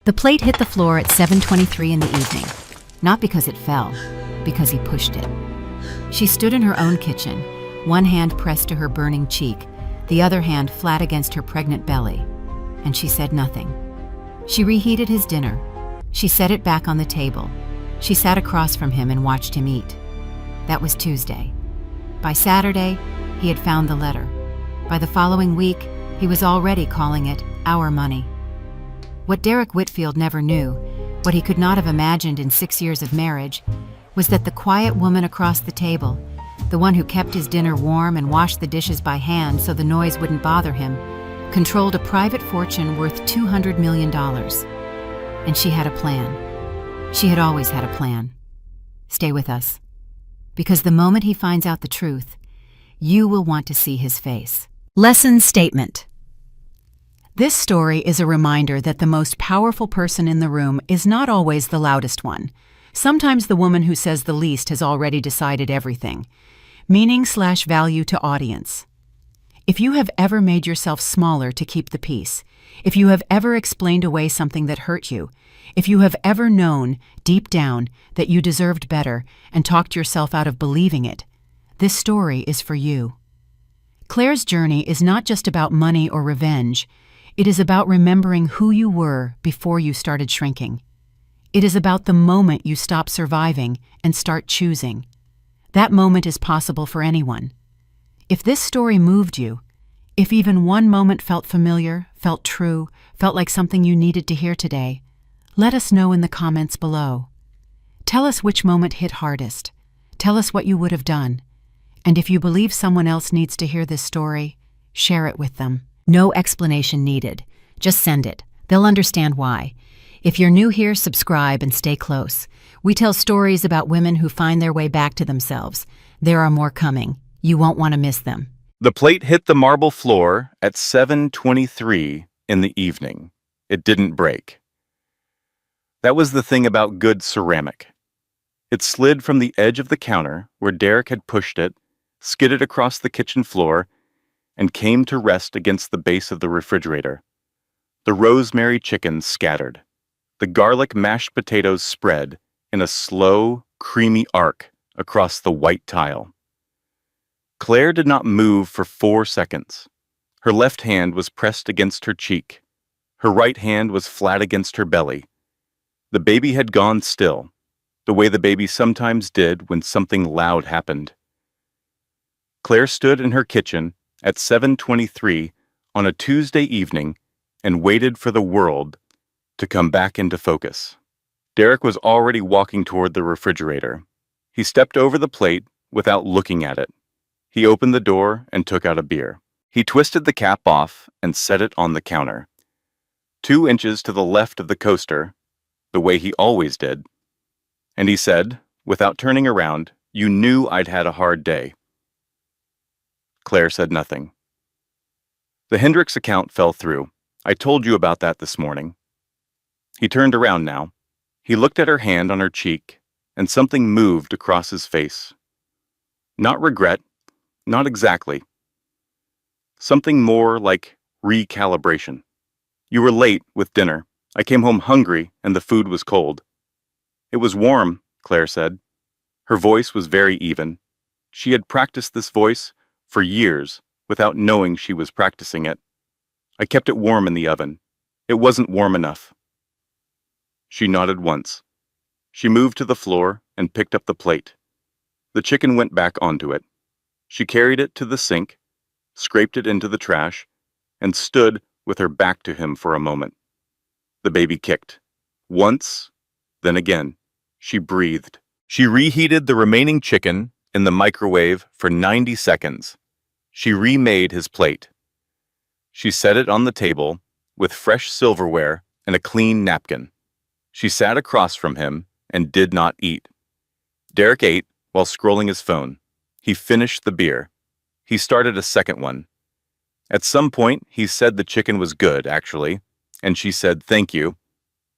The plate hit the floor at 7:23 in the evening, not because it fell, because he pushed it. She stood in her own kitchen, one hand pressed to her burning cheek, the other hand flat against her pregnant belly, and she said nothing. She reheated his dinner. She set it back on the table. She sat across from him and watched him eat. That was Tuesday. By Saturday, he had found the letter. By the following week, he was already calling it our money. What Derek Whitfield never knew, what he could not have imagined in 6 years of marriage, was that the quiet woman across the table, the one who kept his dinner warm and washed the dishes by hand so the noise wouldn't bother him, controlled a private fortune worth $200 million. And she had a plan. She had always had a plan. Stay with us. Because the moment he finds out the truth, you will want to see his face. Lesson statement. This story is a reminder that the most powerful person in the room is not always the loudest one. Sometimes the woman who says the least has already decided everything. Meaning/value to audience. If you have ever made yourself smaller to keep the peace, if you have ever explained away something that hurt you, if you have ever known, deep down, that you deserved better and talked yourself out of believing it, this story is for you. Claire's journey is not just about money or revenge. It is about remembering who you were before you started shrinking. It is about the moment you stop surviving and start choosing. That moment is possible for anyone. If this story moved you, if even one moment felt familiar, felt true, felt like something you needed to hear today, let us know in the comments below. Tell us which moment hit hardest. Tell us what you would have done. And if you believe someone else needs to hear this story, share it with them. No explanation needed. Just send it. They'll understand why. If you're new here, subscribe and stay close. We tell stories about women who find their way back to themselves. There are more coming. You won't want to miss them. The plate hit the marble floor at 7:23 in the evening. It didn't break. That was the thing about good ceramic. It slid from the edge of the counter where Derek had pushed it, skidded across the kitchen floor, and came to rest against the base of the refrigerator. The rosemary chicken scattered. The garlic mashed potatoes spread in a slow, creamy arc across the white tile. Claire did not move for 4 seconds. Her left hand was pressed against her cheek. Her right hand was flat against her belly. The baby had gone still, the way the baby sometimes did when something loud happened. Claire stood in her kitchen at 7:23 on a Tuesday evening and waited for the world to come back into focus. Derek was already walking toward the refrigerator. He stepped over the plate without looking at it. He opened the door and took out a beer. He twisted the cap off and set it on the counter. 2 inches to the left of the coaster, the way he always did. And he said, without turning around, "You knew I'd had a hard day." Claire said nothing. The Hendricks account fell through. I told you about that this morning. He turned around now. He looked at her hand on her cheek, and something moved across his face. Not regret, not exactly. Something more like recalibration. You were late with dinner. I came home hungry, and the food was cold. It was warm, Claire said. Her voice was very even. She had practiced this voice for years without knowing she was practicing it. I kept it warm in the oven. It wasn't warm enough. She nodded once. She moved to the floor and picked up the plate. The chicken went back onto it. She carried it to the sink, scraped it into the trash, and stood with her back to him for a moment. The baby kicked. Once, then again. She breathed. She reheated the remaining chicken in the microwave for 90 seconds. She remade his plate. She set it on the table with fresh silverware and a clean napkin. She sat across from him and did not eat. Derek ate while scrolling his phone. He finished the beer. He started a second one. At some point, he said the chicken was good, actually, and she said thank you.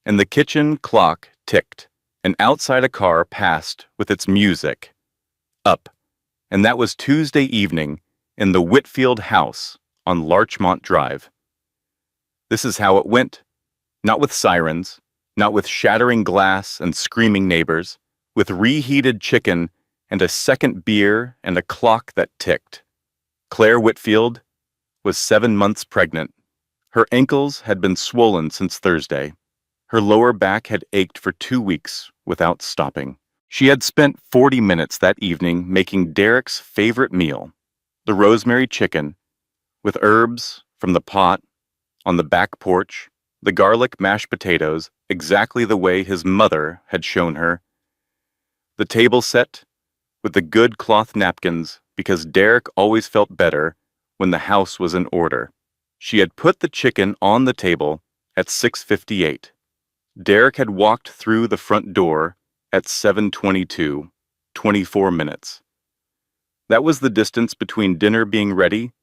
And the kitchen clock ticked, and outside a car passed with its music. Up. And that was Tuesday evening in the Whitfield house on Larchmont Drive. This is how it went. Not with sirens, not with shattering glass and screaming neighbors, with reheated chicken and a second beer and a clock that ticked. Claire Whitfield was 7 months pregnant. Her ankles had been swollen since Thursday. Her lower back had ached for 2 weeks without stopping. She had spent 40 minutes that evening making Derek's favorite meal, the rosemary chicken, with herbs from the pot on the back porch, the garlic mashed potatoes exactly the way his mother had shown her, the table set with the good cloth napkins because Derek always felt better when the house was in order. She had put the chicken on the table at 6:58. Derek had walked through the front door at 7:22, 24 minutes. That was the distance between dinner being ready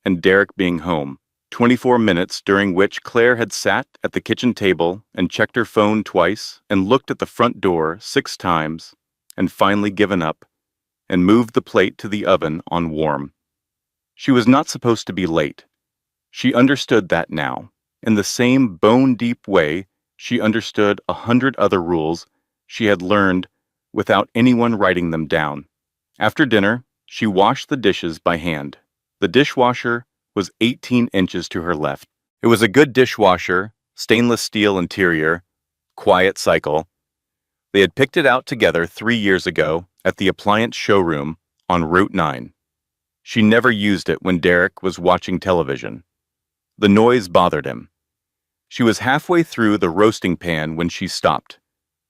and Derek being home. 24 minutes during which Claire had sat at the kitchen table and checked her phone twice and looked at the front door 6 times and finally given up and moved the plate to the oven on warm. She was not supposed to be late. She understood that now. In the same bone-deep way, she understood 100 other rules she had learned without anyone writing them down. After dinner, she washed the dishes by hand. The dishwasher was 18 inches to her left. It was a good dishwasher, stainless steel interior, quiet cycle. They had picked it out together 3 years ago at the appliance showroom on Route 9. She never used it when Derek was watching television. The noise bothered him. She was halfway through the roasting pan when she stopped.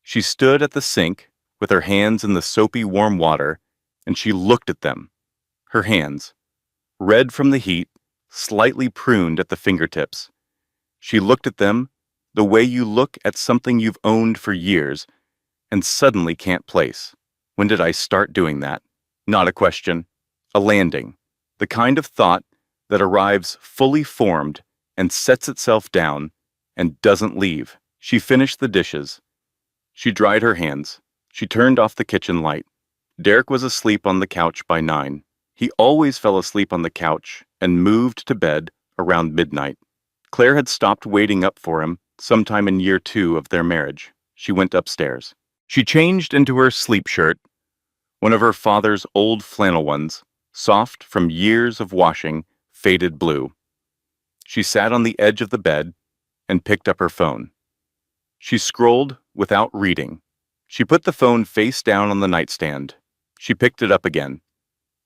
She stood at the sink with her hands in the soapy warm water, and she looked at them. Her hands, red from the heat, slightly pruned at the fingertips. She looked at them the way you look at something you've owned for years and suddenly can't place. When did I start doing that? Not a question. A landing. The kind of thought that arrives fully formed and sets itself down and doesn't leave. She finished the dishes. She dried her hands. She turned off the kitchen light. Derek was asleep on the couch by 9. He always fell asleep on the couch and moved to bed around midnight. Claire had stopped waiting up for him sometime in year 2 of their marriage. She went upstairs. She changed into her sleep shirt, one of her father's old flannel ones, soft from years of washing, faded blue. She sat on the edge of the bed and picked up her phone. She scrolled without reading. She put the phone face down on the nightstand. She picked it up again.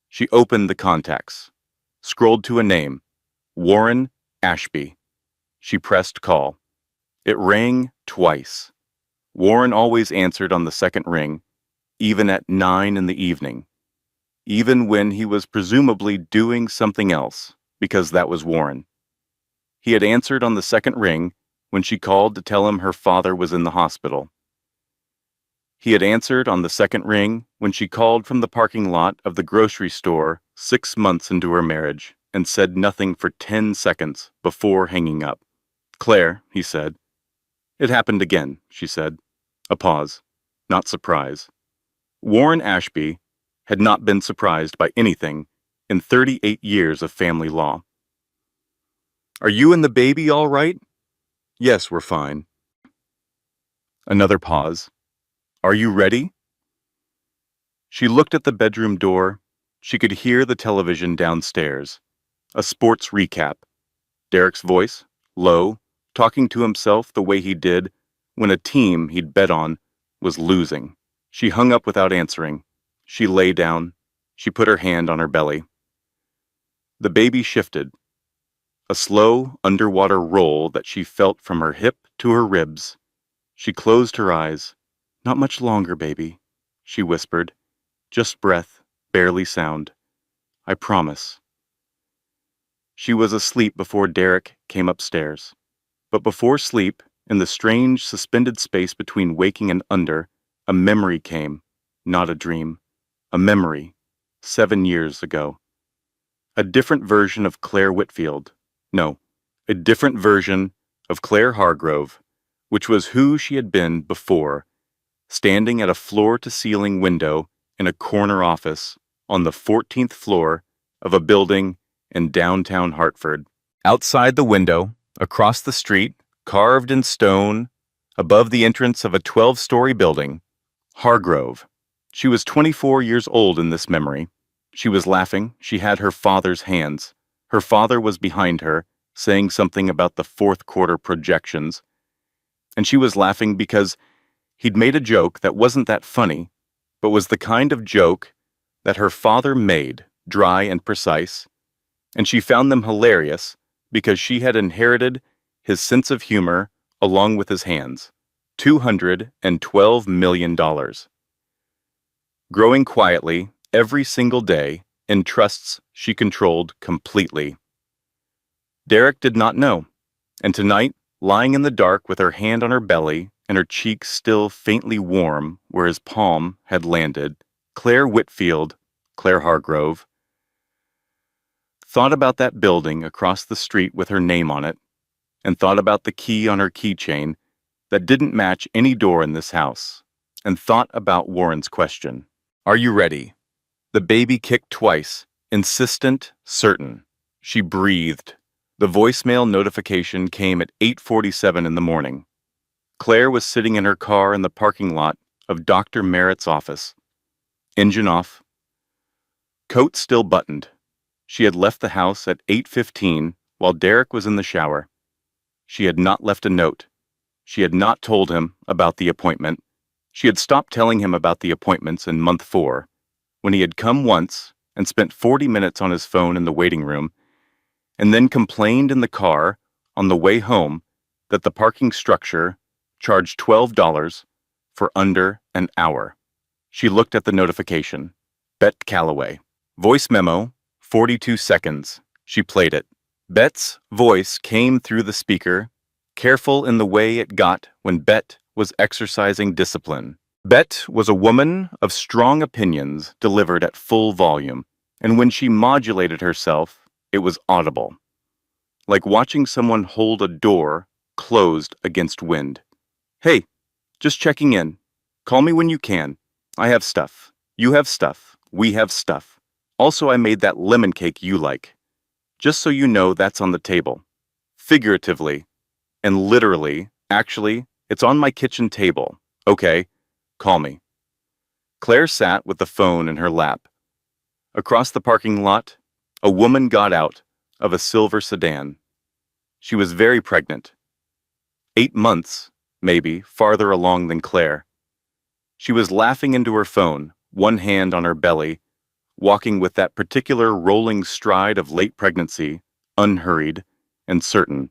She opened the contacts, scrolled to a name, Warren Ashby. She pressed call. It rang twice. Warren always answered on the second ring, even at 9 in the evening, even when he was presumably doing something else, because that was Warren. He had answered on the second ring when she called to tell him her father was in the hospital. He had answered on the second ring when she called from the parking lot of the grocery store 6 months into her marriage and said nothing for 10 seconds before hanging up. "Claire," he said. "It happened again," she said. A pause. Not surprise. Warren Ashby had not been surprised by anything in 38 years of family law. "Are you and the baby all right?" "Yes, we're fine." Another pause. "Are you ready?" She looked at the bedroom door. She could hear the television downstairs. A sports recap. Derek's voice, low, talking to himself the way he did when a team he'd bet on was losing. She hung up without answering. She lay down. She put her hand on her belly. The baby shifted. A slow underwater roll that she felt from her hip to her ribs. She closed her eyes. "Not much longer, baby," she whispered. "Just breath, barely sound. I promise." She was asleep before Derek came upstairs. But before sleep, in the strange suspended space between waking and under, a memory came, not a dream. A memory, 7 years ago. A different version of Claire Whitfield. No, a different version of Claire Hargrove, which was who she had been before, standing at a floor-to-ceiling window in a corner office on the 14th floor of a building in downtown Hartford. Outside the window, across the street, carved in stone, above the entrance of a 12-story building, Hargrove. She was 24 years old in this memory. She was laughing. She had her father's hands. Her father was behind her, saying something about the fourth quarter projections. And she was laughing because he'd made a joke that wasn't that funny, but was the kind of joke that her father made, dry and precise. And she found them hilarious because she had inherited his sense of humor along with his hands. $212 million. Growing quietly every single day in trusts she controlled completely. Derek did not know, and tonight, lying in the dark with her hand on her belly and her cheek still faintly warm where his palm had landed, Claire Whitfield, Claire Hargrove, thought about that building across the street with her name on it, and thought about the key on her keychain that didn't match any door in this house, and thought about Warren's question. "Are you ready?" The baby kicked twice, insistent, certain. She breathed. The voicemail notification came at 8:47 in the morning. Claire was sitting in her car in the parking lot of Dr. Merritt's office. Engine off. Coat still buttoned. She had left the house at 8:15 while Derek was in the shower. She had not left a note. She had not told him about the appointment. She had stopped telling him about the appointments in month 4, when he had come once and spent 40 minutes on his phone in the waiting room, and then complained in the car on the way home that the parking structure charged $12 for under an hour. She looked at the notification. Bet Calloway. Voice memo, 42 seconds. She played it. Bet's voice came through the speaker, careful in the way it got when Bet was exercising discipline. Bet was a woman of strong opinions delivered at full volume, and when she modulated herself, it was audible. Like watching someone hold a door closed against wind. "Hey, just checking in. Call me when you can. I have stuff. You have stuff. We have stuff. Also, I made that lemon cake you like. Just so you know that's on the table. Figuratively and literally, actually, it's on my kitchen table. Okay, call me." Claire sat with the phone in her lap. Across the parking lot, a woman got out of a silver sedan. She was very pregnant. 8 months, maybe, farther along than Claire. She was laughing into her phone, one hand on her belly, walking with that particular rolling stride of late pregnancy, unhurried and certain.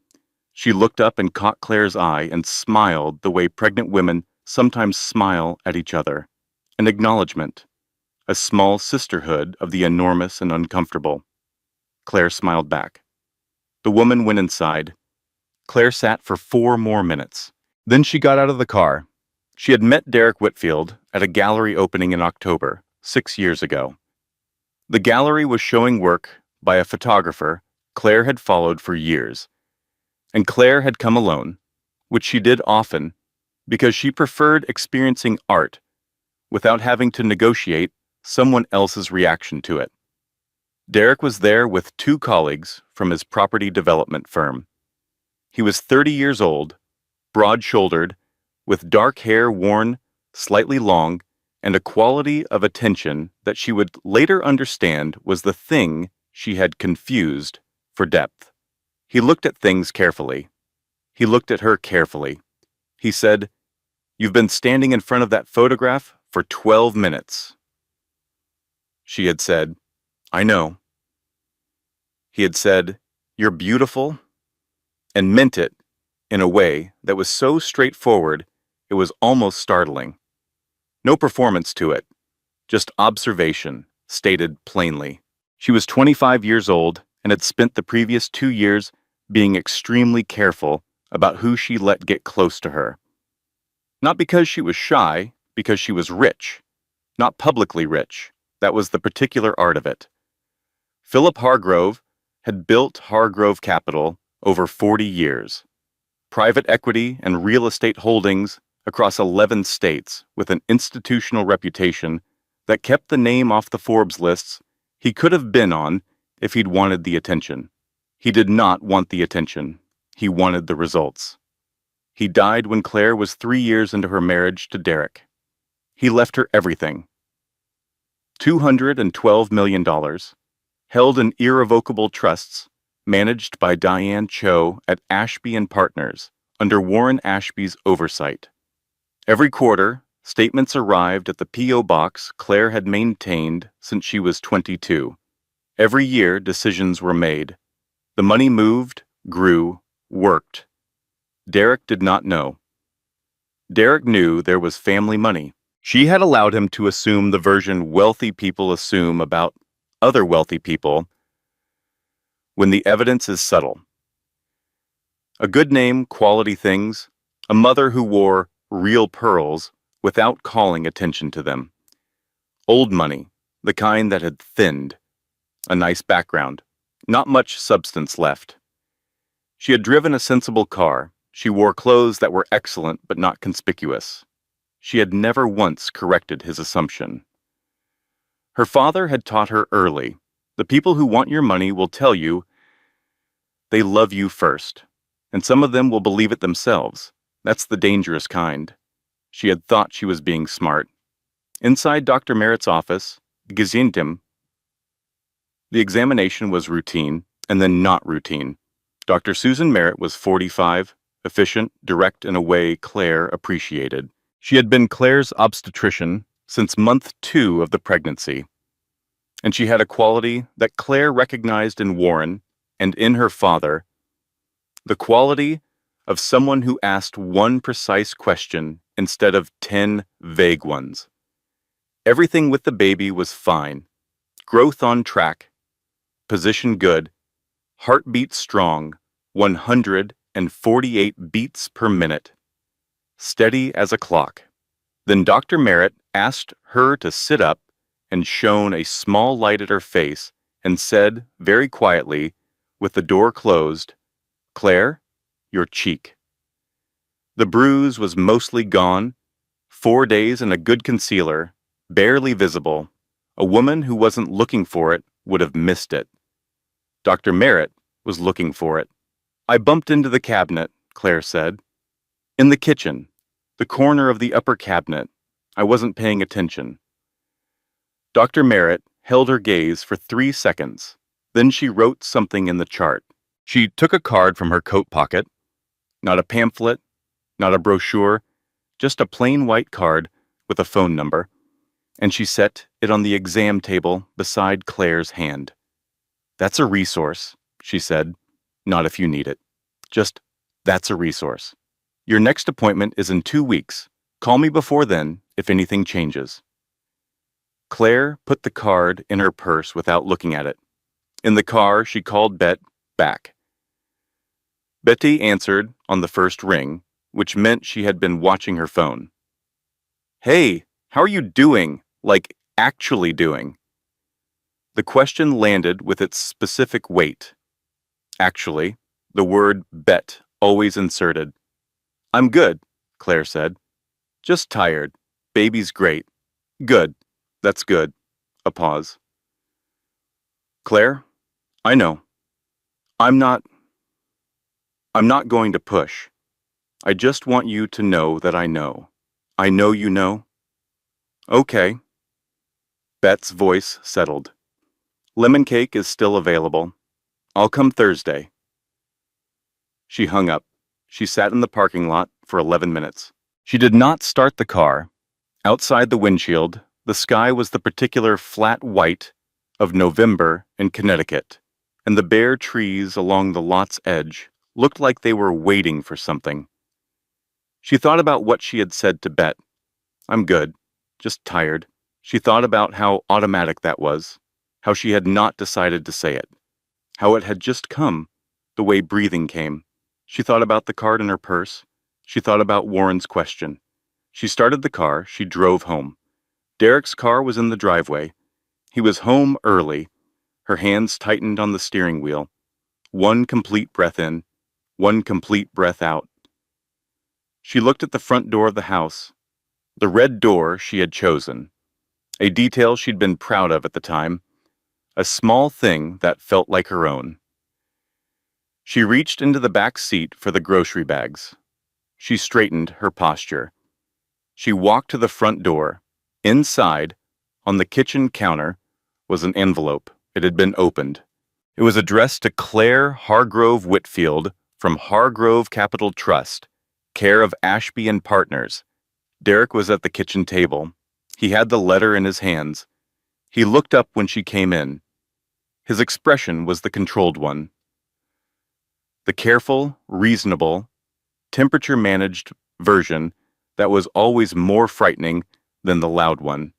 She looked up and caught Claire's eye and smiled the way pregnant women sometimes smile at each other. An acknowledgement, a small sisterhood of the enormous and uncomfortable. Claire smiled back. The woman went inside. Claire sat for 4 more minutes. Then she got out of the car. She had met Derek Whitfield at a gallery opening in October, 6 years ago. The gallery was showing work by a photographer Claire had followed for years. And Claire had come alone, which she did often, because she preferred experiencing art without having to negotiate someone else's reaction to it. Derek was there with 2 colleagues from his property development firm. He was 30 years old, broad-shouldered, with dark hair worn slightly long, and a quality of attention that she would later understand was the thing she had confused for depth. He looked at things carefully. He looked at her carefully. He said, "You've been standing in front of that photograph for 12 minutes. She had said, "I know." He had said, "You're beautiful," and meant it in a way that was so straightforward it was almost startling. No performance to it, just observation, stated plainly. She was 25 years old and had spent the previous 2 years being extremely careful about who she let get close to her. Not because she was shy, because she was rich. Not publicly rich. That was the particular art of it. Philip Hargrove had built Hargrove Capital over 40 years. Private equity and real estate holdings across 11 states with an institutional reputation that kept the name off the Forbes lists he could have been on if he'd wanted the attention. He did not want the attention. He wanted the results. He died when Claire was 3 years into her marriage to Derek. He left her everything. $212 million, held in irrevocable trusts, managed by Diane Cho at Ashby and Partners, under Warren Ashby's oversight. Every quarter, statements arrived at the P.O. box Claire had maintained since she was 22. Every year, decisions were made. The money moved, grew, worked. Derek did not know. Derek knew there was family money. She had allowed him to assume the version wealthy people assume about other wealthy people when the evidence is subtle. A good name, quality things, a mother who wore real pearls without calling attention to them. Old money, the kind that had thinned. A nice background, not much substance left. She had driven a sensible car. She wore clothes that were excellent but not conspicuous. She had never once corrected his assumption. Her father had taught her early, the people who want your money will tell you they love you first, and some of them will believe it themselves. That's the dangerous kind. She had thought she was being smart. Inside Dr. Merritt's office, Gesundheim, the examination was routine and then not routine. Dr. Susan Merritt was 45, efficient, direct in a way Claire appreciated. She had been Claire's obstetrician since month 2 of the pregnancy, and she had a quality that Claire recognized in Warren and in her father, the quality of someone who asked one precise question instead of 10 vague ones. Everything with the baby was fine, growth on track, position good, heartbeat strong, 148 beats per minute, steady as a clock. Then Dr. Merritt asked her to sit up and shone a small light at her face and said very quietly, with the door closed, "Claire, your cheek." The bruise was mostly gone, 4 days in a good concealer, barely visible. A woman who wasn't looking for it would have missed it. Dr. Merritt was looking for it. "I bumped into the cabinet," Claire said. "In the kitchen, the corner of the upper cabinet. I wasn't paying attention." Dr. Merritt held her gaze for 3 seconds. Then she wrote something in the chart. She took a card from her coat pocket. Not a pamphlet, not a brochure, just a plain white card with a phone number. And she set it on the exam table beside Claire's hand. "That's a resource," she said. "Not if you need it. Just, that's a resource. Your next appointment is in 2 weeks. Call me before then if anything changes." Claire put the card in her purse without looking at it. In the car, she called Bet back. Betty answered on the first ring, which meant she had been watching her phone. "Hey, how are you doing? Like, actually doing?" The question landed with its specific weight. Actually, the word bet always inserted. "I'm good," Claire said. "Just tired. Baby's great. Good. That's good." A pause. "Claire, I know. I'm not going to push. I just want you to know that I know. I know you know." "Okay." Bet's voice settled. "Lemon cake is still available. I'll come Thursday." She hung up. She sat in the parking lot for 11 minutes. She did not start the car. Outside the windshield, the sky was the particular flat white of November in Connecticut, and the bare trees along the lot's edge looked like they were waiting for something. She thought about what she had said to Bet. "I'm good, just tired." She thought about how automatic that was, how she had not decided to say it, how it had just come, the way breathing came. She thought about the card in her purse. She thought about Warren's question. She started the car. She drove home. Derek's car was in the driveway. He was home early. Her hands tightened on the steering wheel. One complete breath in, one complete breath out. She looked at the front door of the house, the red door she had chosen, a detail she'd been proud of at the time, a small thing that felt like her own. She reached into the back seat for the grocery bags. She straightened her posture. She walked to the front door. Inside, on the kitchen counter, was an envelope. It had been opened. It was addressed to Claire Hargrove Whitfield from Hargrove Capital Trust, care of Ashby and Partners. Derek was at the kitchen table. He had the letter in his hands. He looked up when she came in. His expression was the controlled one. The careful, reasonable, temperature-managed version that was always more frightening than the loud one.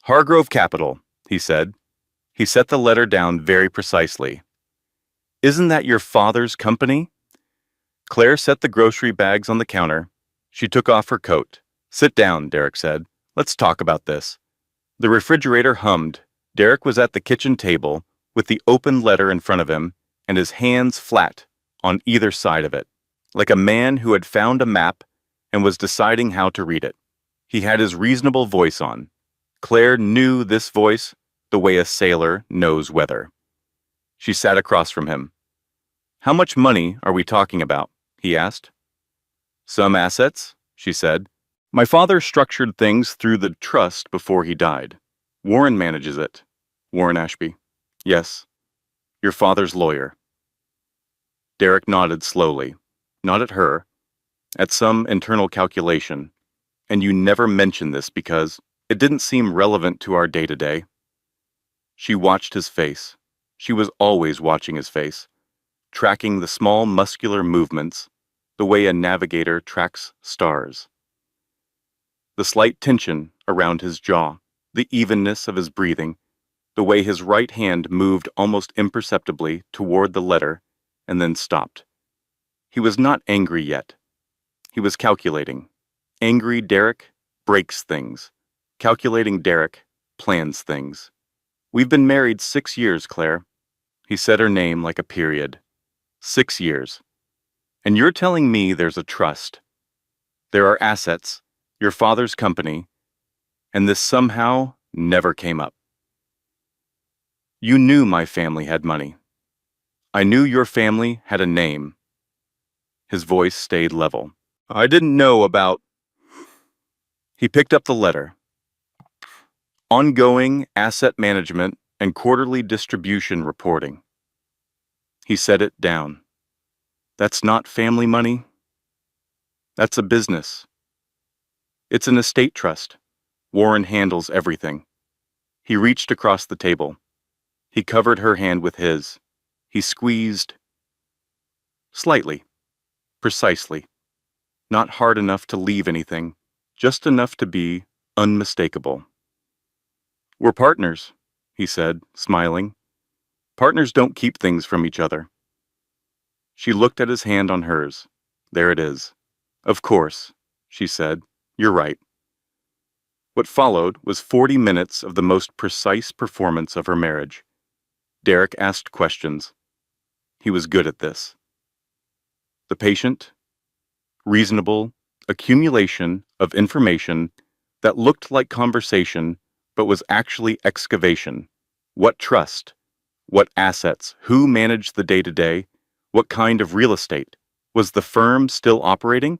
Hargrove Capital, he said. He set the letter down very precisely. Isn't that your father's company? Claire set the grocery bags on the counter. She took off her coat. Sit down, Derek said. Let's talk about this. The refrigerator hummed. Derek was at the kitchen table with the open letter in front of him and his hands flat on either side of it, like a man who had found a map and was deciding how to read it. He had his reasonable voice on. Claire knew this voice the way a sailor knows weather. She sat across from him. How much money are we talking about? He asked. Some assets, she said. My father structured things through the trust before he died. Warren manages it. Warren Ashby. Yes. Your father's lawyer. Derek nodded slowly, not at her, at some internal calculation. And you never mentioned this because it didn't seem relevant to our day-to-day. She watched his face. She was always watching his face, tracking the small muscular movements, the way a navigator tracks stars. The slight tension around his jaw, the evenness of his breathing, the way his right hand moved almost imperceptibly toward the letter and then stopped. He was not angry yet. He was calculating. Angry Derek breaks things. Calculating Derek plans things. We've been married 6 years, Claire. He said her name like a period. 6 years. And you're telling me there's a trust. There are assets, your father's company, and this somehow never came up. You knew my family had money. I knew your family had a name. His voice stayed level. I didn't know about... He picked up the letter. Ongoing asset management and quarterly distribution reporting. He set it down. That's not family money. That's a business. It's an estate trust. Warren handles everything. He reached across the table. He covered her hand with his. He squeezed. Slightly. Precisely. Not hard enough to leave anything, just enough to be unmistakable. We're partners, he said, smiling. Partners don't keep things from each other. She looked at his hand on hers. There it is. Of course, she said. You're right. What followed was 40 minutes of the most precise performance of her marriage. Derek asked questions. He was good at this. The patient, reasonable accumulation of information that looked like conversation but was actually excavation. What trust? What assets? Who managed the day-to-day? What kind of real estate? Was the firm still operating,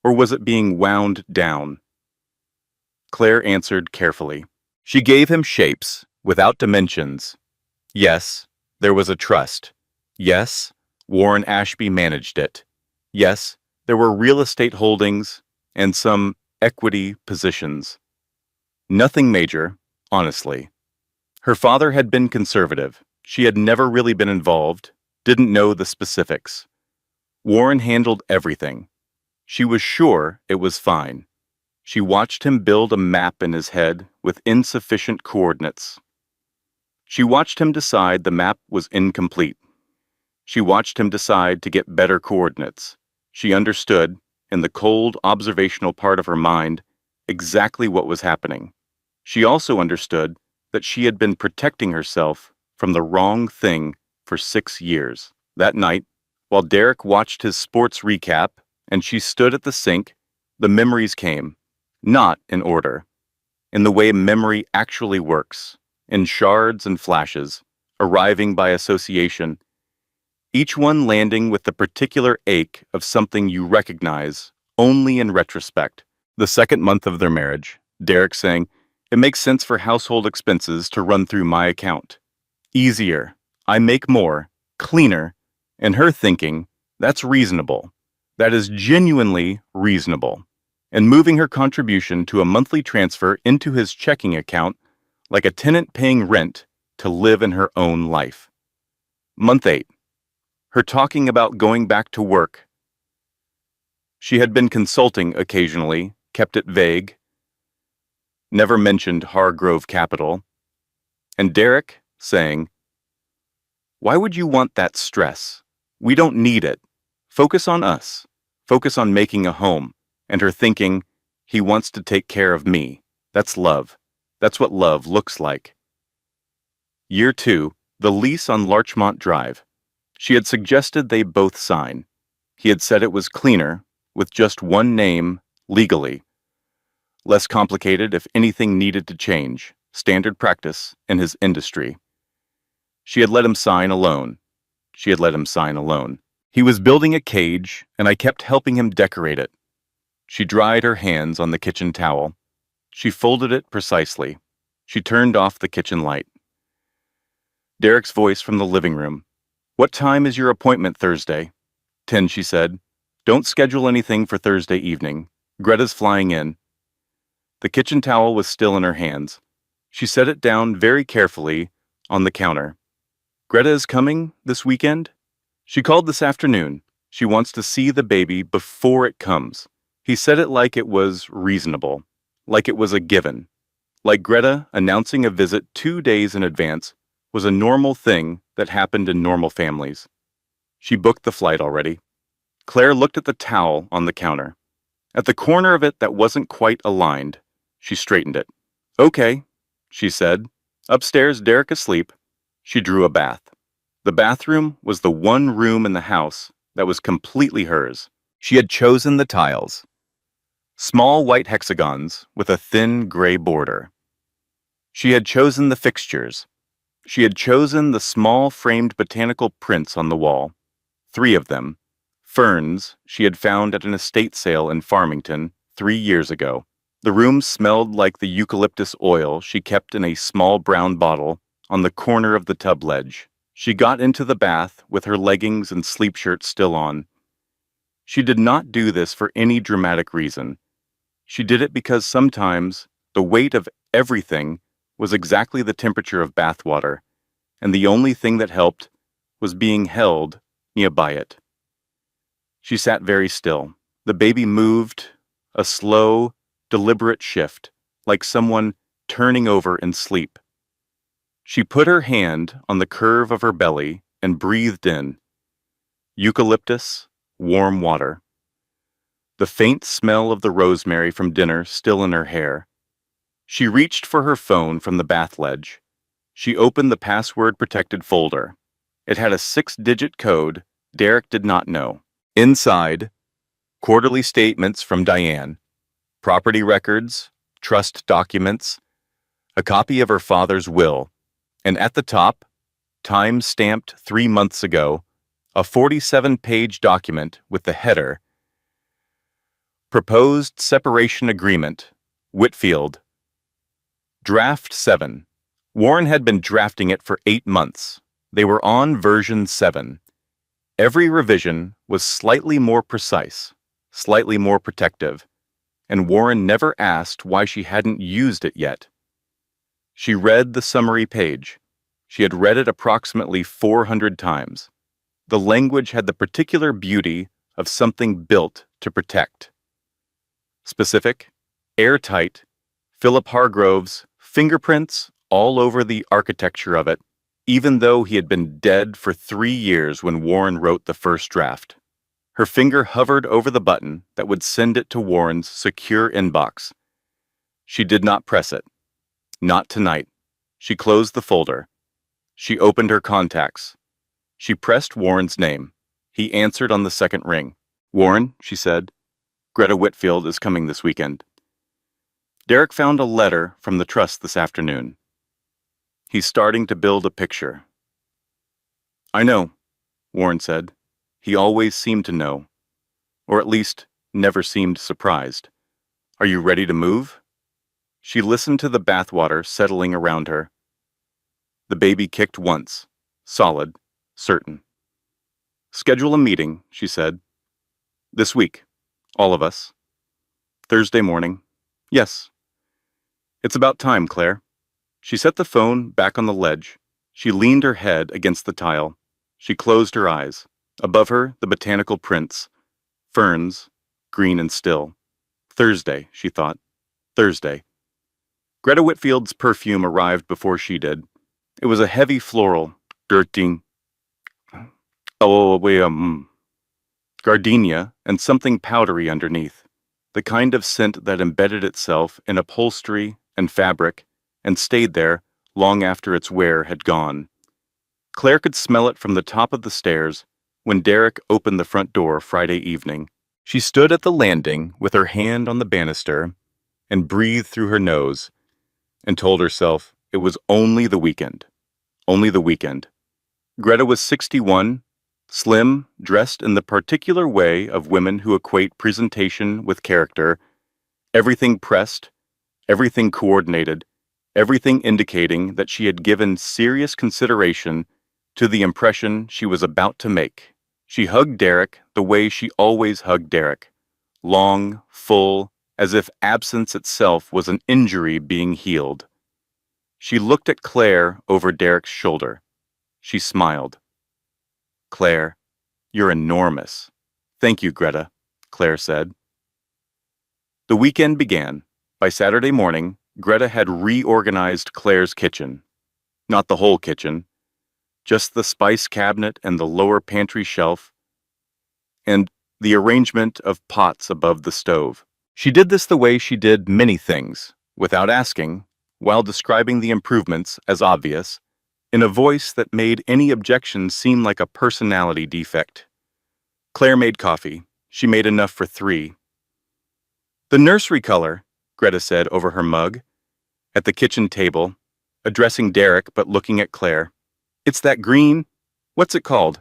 or was it being wound down? Claire answered carefully. She gave him shapes, without dimensions. Yes, there was a trust. Yes, Warren Ashby managed it. Yes, there were real estate holdings and some equity positions. Nothing major, honestly. Her father had been conservative. She had never really been involved, didn't know the specifics. Warren handled everything. She was sure it was fine. She watched him build a map in his head with insufficient coordinates. She watched him decide the map was incomplete. She watched him decide to get better coordinates. She understood, in the cold observational part of her mind, exactly what was happening. She also understood that she had been protecting herself from the wrong thing for 6 years. That night, while Derek watched his sports recap and she stood at the sink, the memories came, not in order, in the way memory actually works, in shards and flashes, arriving by association, each one landing with the particular ache of something you recognize only in retrospect. The second month of their marriage, Derek saying, "It makes sense for household expenses to run through my account. Easier. I make more. Cleaner." And her thinking, "That's reasonable. That is genuinely reasonable." And moving her contribution to a monthly transfer into his checking account like a tenant paying rent to live in her own life. Month 8. Her talking about going back to work. She had been consulting occasionally, kept it vague, never mentioned Hargrove Capital. And Derek saying, "Why would you want that stress? We don't need it. Focus on us. Focus on making a home." And her thinking, "He wants to take care of me. That's love. That's what love looks like." Year 2, the lease on Larchmont Drive. She had suggested they both sign. He had said it was cleaner, with just one name, legally. Less complicated if anything needed to change, standard practice in his industry. She had let him sign alone. She had let him sign alone. He was building a cage, and I kept helping him decorate it. She dried her hands on the kitchen towel. She folded it precisely. She turned off the kitchen light. Derek's voice from the living room. "What time is your appointment Thursday?" 10, she said. "Don't schedule anything for Thursday evening. Greta's flying in." The kitchen towel was still in her hands. She set it down very carefully on the counter. "Greta is coming this weekend?" "She called this afternoon. She wants to see the baby before it comes." He said it like it was reasonable, like it was a given, like Greta announcing a visit 2 days in advance was a normal thing that happened in normal families. She booked the flight already. Claire looked at the towel on the counter. At the corner of it that wasn't quite aligned, she straightened it. "Okay," she said. Upstairs, Derek asleep, she drew a bath. The bathroom was the one room in the house that was completely hers. She had chosen the tiles. Small white hexagons with a thin gray border. She had chosen the fixtures. She had chosen the small framed botanical prints on the wall. 3 of them. Ferns she had found at an estate sale in Farmington 3 years ago. The room smelled like the eucalyptus oil she kept in a small brown bottle on the corner of the tub ledge. She got into the bath with her leggings and sleep shirt still on. She did not do this for any dramatic reason. She did it because sometimes the weight of everything was exactly the temperature of bath water, and the only thing that helped was being held nearby it. She sat very still. The baby moved, a slow, deliberate shift, like someone turning over in sleep. She put her hand on the curve of her belly and breathed in. Eucalyptus, warm water. The faint smell of the rosemary from dinner still in her hair. She reached for her phone from the bath ledge. She opened the password-protected folder. It had a 6-digit code Derek did not know. Inside, quarterly statements from Diane, property records, trust documents, a copy of her father's will, and at the top, time-stamped 3 months ago, a 47-page document with the header, Proposed Separation Agreement, Whitfield. Draft 7. Warren had been drafting it for 8 months. They were on version 7. Every revision was slightly more precise, slightly more protective, and Warren never asked why she hadn't used it yet. She read the summary page. She had read it approximately 400 times. The language had the particular beauty of something built to protect. Specific, airtight, Philip Hargrove's fingerprints all over the architecture of it, even though he had been dead for 3 years when Warren wrote the first draft. Her finger hovered over the button that would send it to Warren's secure inbox. She did not press it. Not tonight. She closed the folder. She opened her contacts. She pressed Warren's name. He answered on the second ring. "Warren," she said, "Greta Whitfield is coming this weekend." Derek found a letter from the trust this afternoon. He's starting to build a picture. "I know," Warren said. He always seemed to know. Or at least, never seemed surprised. Are you ready to move? She listened to the bathwater settling around her. The baby kicked once, solid, certain. Schedule a meeting, she said. This week, all of us. Thursday morning. Yes. It's about time, Claire. She set the phone back on the ledge. She leaned her head against the tile. She closed her eyes. Above her, the botanical prints. Ferns, green and still. Thursday, she thought. Thursday. Greta Whitfield's perfume arrived before she did. It was a heavy floral, dirty, gardenia, and something powdery underneath. The kind of scent that embedded itself in upholstery and fabric and stayed there long after its wear had gone. Claire could smell it from the top of the stairs when Derek opened the front door Friday evening. She stood at the landing with her hand on the banister and breathed through her nose and told herself it was only the weekend. Only the weekend. Greta was 61, slim, dressed in the particular way of women who equate presentation with character, everything pressed, everything coordinated, everything indicating that she had given serious consideration to the impression she was about to make. She hugged Derek the way she always hugged Derek, long, full, as if absence itself was an injury being healed. She looked at Claire over Derek's shoulder. She smiled. Claire, you're enormous. Thank you, Greta, Claire said. The weekend began. By Saturday morning, Greta had reorganized Claire's kitchen. Not the whole kitchen, just the spice cabinet and the lower pantry shelf, and the arrangement of pots above the stove. She did this the way she did many things, without asking, while describing the improvements as obvious, in a voice that made any objection seem like a personality defect. Claire made coffee. She made enough for 3. The nursery color, Greta said over her mug, at the kitchen table, addressing Derek but looking at Claire. It's that green. What's it called?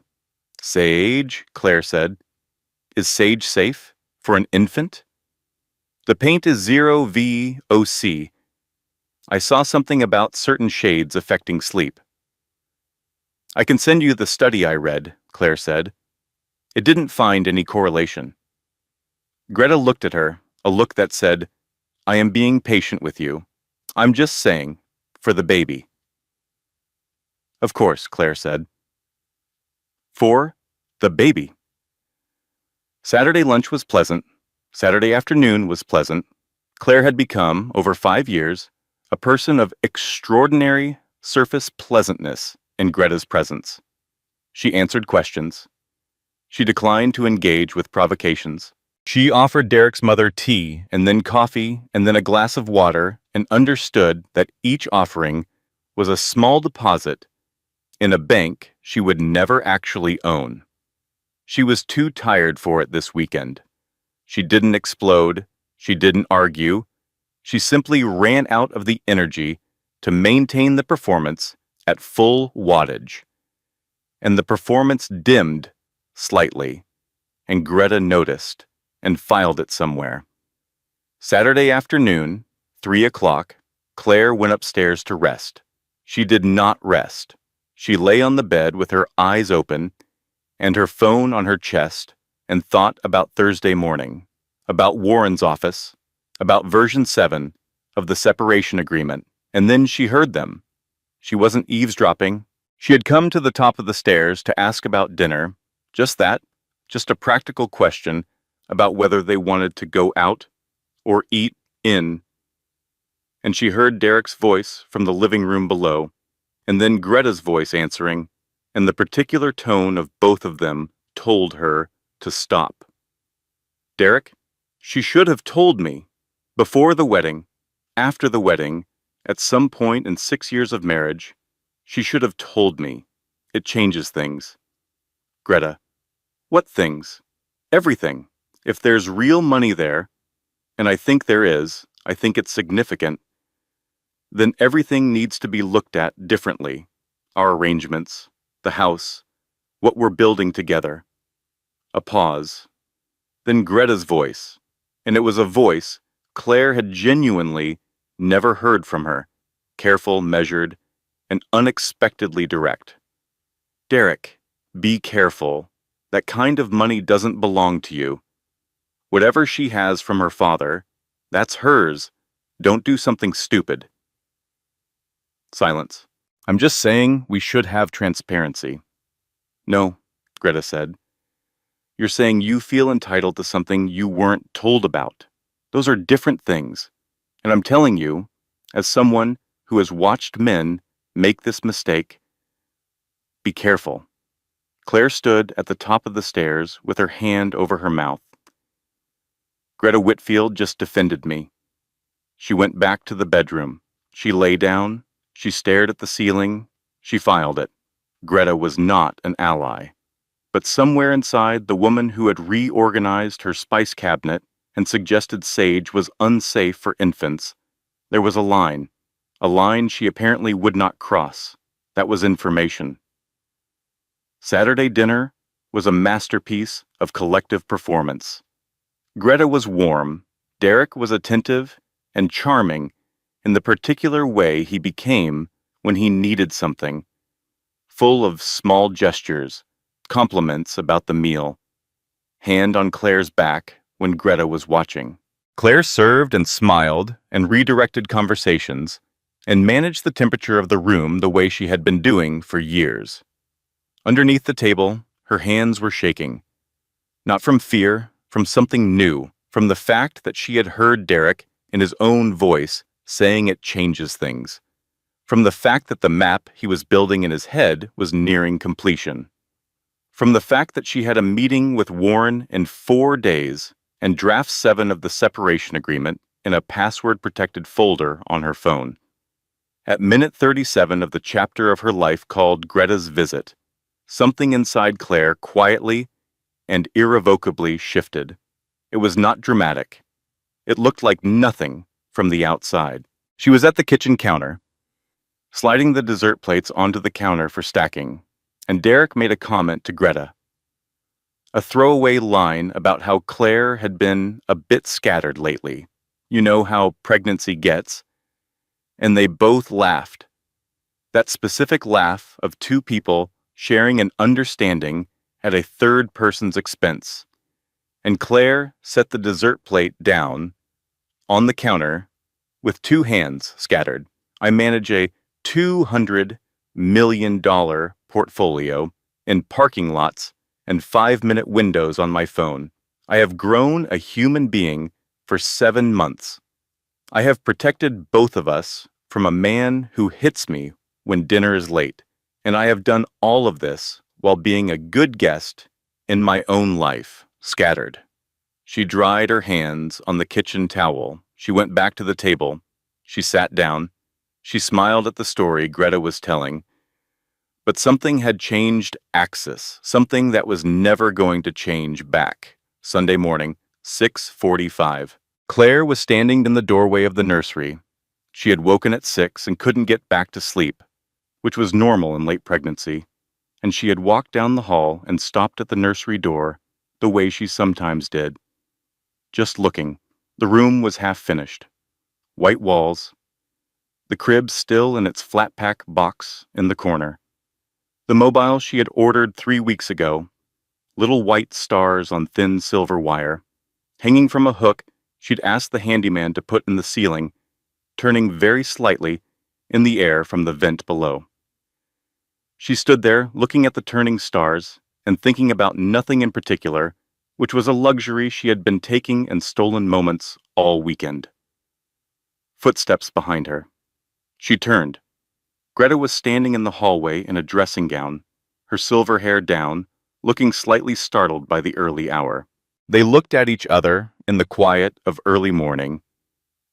Sage, Claire said. Is sage safe for an infant? The paint is 0VOC. I saw something about certain shades affecting sleep. I can send you the study I read, Claire said. It didn't find any correlation. Greta looked at her, a look that said, I am being patient with you. I'm just saying, for the baby. Of course, Claire said. For the baby. Saturday lunch was pleasant. Saturday afternoon was pleasant. Claire had become, over 5 years, a person of extraordinary surface pleasantness in Greta's presence. She answered questions. She declined to engage with provocations. She offered Derek's mother tea and then coffee and then a glass of water and understood that each offering was a small deposit in a bank she would never actually own. She was too tired for it this weekend. She didn't explode. She didn't argue. She simply ran out of the energy to maintain the performance at full wattage. And the performance dimmed slightly, and Greta noticed and filed it somewhere. Saturday afternoon, 3 o'clock, Claire went upstairs to rest. She did not rest. She lay on the bed with her eyes open and her phone on her chest and thought about Thursday morning, about Warren's office, about version 7 of the separation agreement, and then she heard them. She wasn't eavesdropping. She had come to the top of the stairs to ask about dinner, just that, just a practical question about whether they wanted to go out or eat in. And she heard Derek's voice from the living room below, and then Greta's voice answering, and the particular tone of both of them told her to stop. Derek, she should have told me. Before the wedding, after the wedding, at some point in 6 years of marriage, she should have told me. It changes things. Greta, what things? Everything. If there's real money there, and I think there is, I think it's significant, then everything needs to be looked at differently. Our arrangements, the house, what we're building together. A pause. Then Greta's voice, and it was a voice Claire had genuinely never heard from her, careful, measured, and unexpectedly direct. Derek, be careful. That kind of money doesn't belong to you. Whatever she has from her father, that's hers. Don't do something stupid. Silence. I'm just saying we should have transparency. No, Greta said. You're saying you feel entitled to something you weren't told about. Those are different things. And I'm telling you, as someone who has watched men make this mistake, be careful. Claire stood at the top of the stairs with her hand over her mouth. Greta Whitfield just defended me. She went back to the bedroom. She lay down. She stared at the ceiling. She filed it. Greta was not an ally. But somewhere inside, the woman who had reorganized her spice cabinet and suggested sage was unsafe for infants, there was a line she apparently would not cross. That was information. Saturday dinner was a masterpiece of collective performance. Greta was warm, Derek was attentive and charming in the particular way he became when he needed something, full of small gestures, compliments about the meal, hand on Claire's back when Greta was watching. Claire served and smiled and redirected conversations and managed the temperature of the room the way she had been doing for years. Underneath the table, her hands were shaking. Not from fear, from something new, from the fact that she had heard Derek in his own voice saying it changes things, from the fact that the map he was building in his head was nearing completion, from the fact that she had a meeting with Warren in 4 days and draft 7 of the separation agreement in a password-protected folder on her phone. At minute 37 of the chapter of her life called Greta's Visit, something inside Claire quietly and irrevocably shifted. It was not dramatic. It looked like nothing from the outside. She was at the kitchen counter, sliding the dessert plates onto the counter for stacking, and Derek made a comment to Greta. A throwaway line about how Claire had been a bit scattered lately. You know how pregnancy gets. And they both laughed. That specific laugh of 2 people sharing an understanding at a third person's expense. And Claire set the dessert plate down on the counter with 2 hands scattered. I manage a $200 million portfolio in parking lots and 5-minute windows on my phone. I have grown a human being for 7 months. I have protected both of us from a man who hits me when dinner is late, and I have done all of this while being a good guest in my own life, scattered. She dried her hands on the kitchen towel. She went back to the table. She sat down. She smiled at the story Greta was telling. But something had changed axis, something that was never going to change back. Sunday morning, 6:45. Claire was standing in the doorway of the nursery. She had woken at 6 and couldn't get back to sleep, which was normal in late pregnancy, and she had walked down the hall and stopped at the nursery door the way she sometimes did. Just looking, the room was half finished. White walls, the crib still in its flat-pack box in the corner. The mobile she had ordered 3 weeks ago, little white stars on thin silver wire, hanging from a hook she'd asked the handyman to put in the ceiling, turning very slightly in the air from the vent below. She stood there looking at the turning stars and thinking about nothing in particular, which was a luxury she had been taking in stolen moments all weekend. Footsteps behind her. She turned. Greta was standing in the hallway in a dressing gown, her silver hair down, looking slightly startled by the early hour. They looked at each other in the quiet of early morning,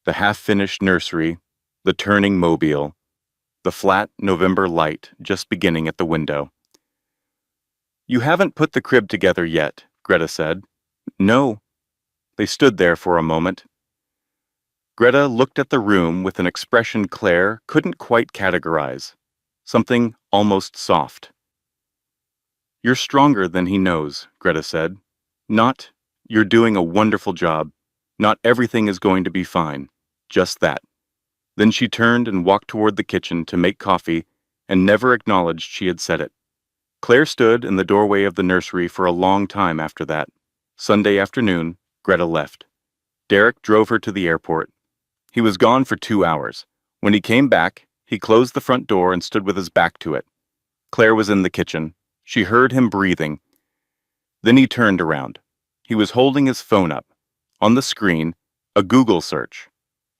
the half-finished nursery, the turning mobile, the flat November light just beginning at the window. "You haven't put the crib together yet," Greta said. "No." They stood there for a moment. Greta looked at the room with an expression Claire couldn't quite categorize, something almost soft. "You're stronger than he knows," Greta said. "Not "You're doing a wonderful job. Not everything is going to be fine. Just that." Then she turned and walked toward the kitchen to make coffee and never acknowledged she had said it. Claire stood in the doorway of the nursery for a long time after that. Sunday afternoon, Greta left. Derek drove her to the airport. He was gone for 2 hours. When he came back, he closed the front door and stood with his back to it. Claire was in the kitchen. She heard him breathing. Then he turned around. He was holding his phone up. On the screen, a Google search.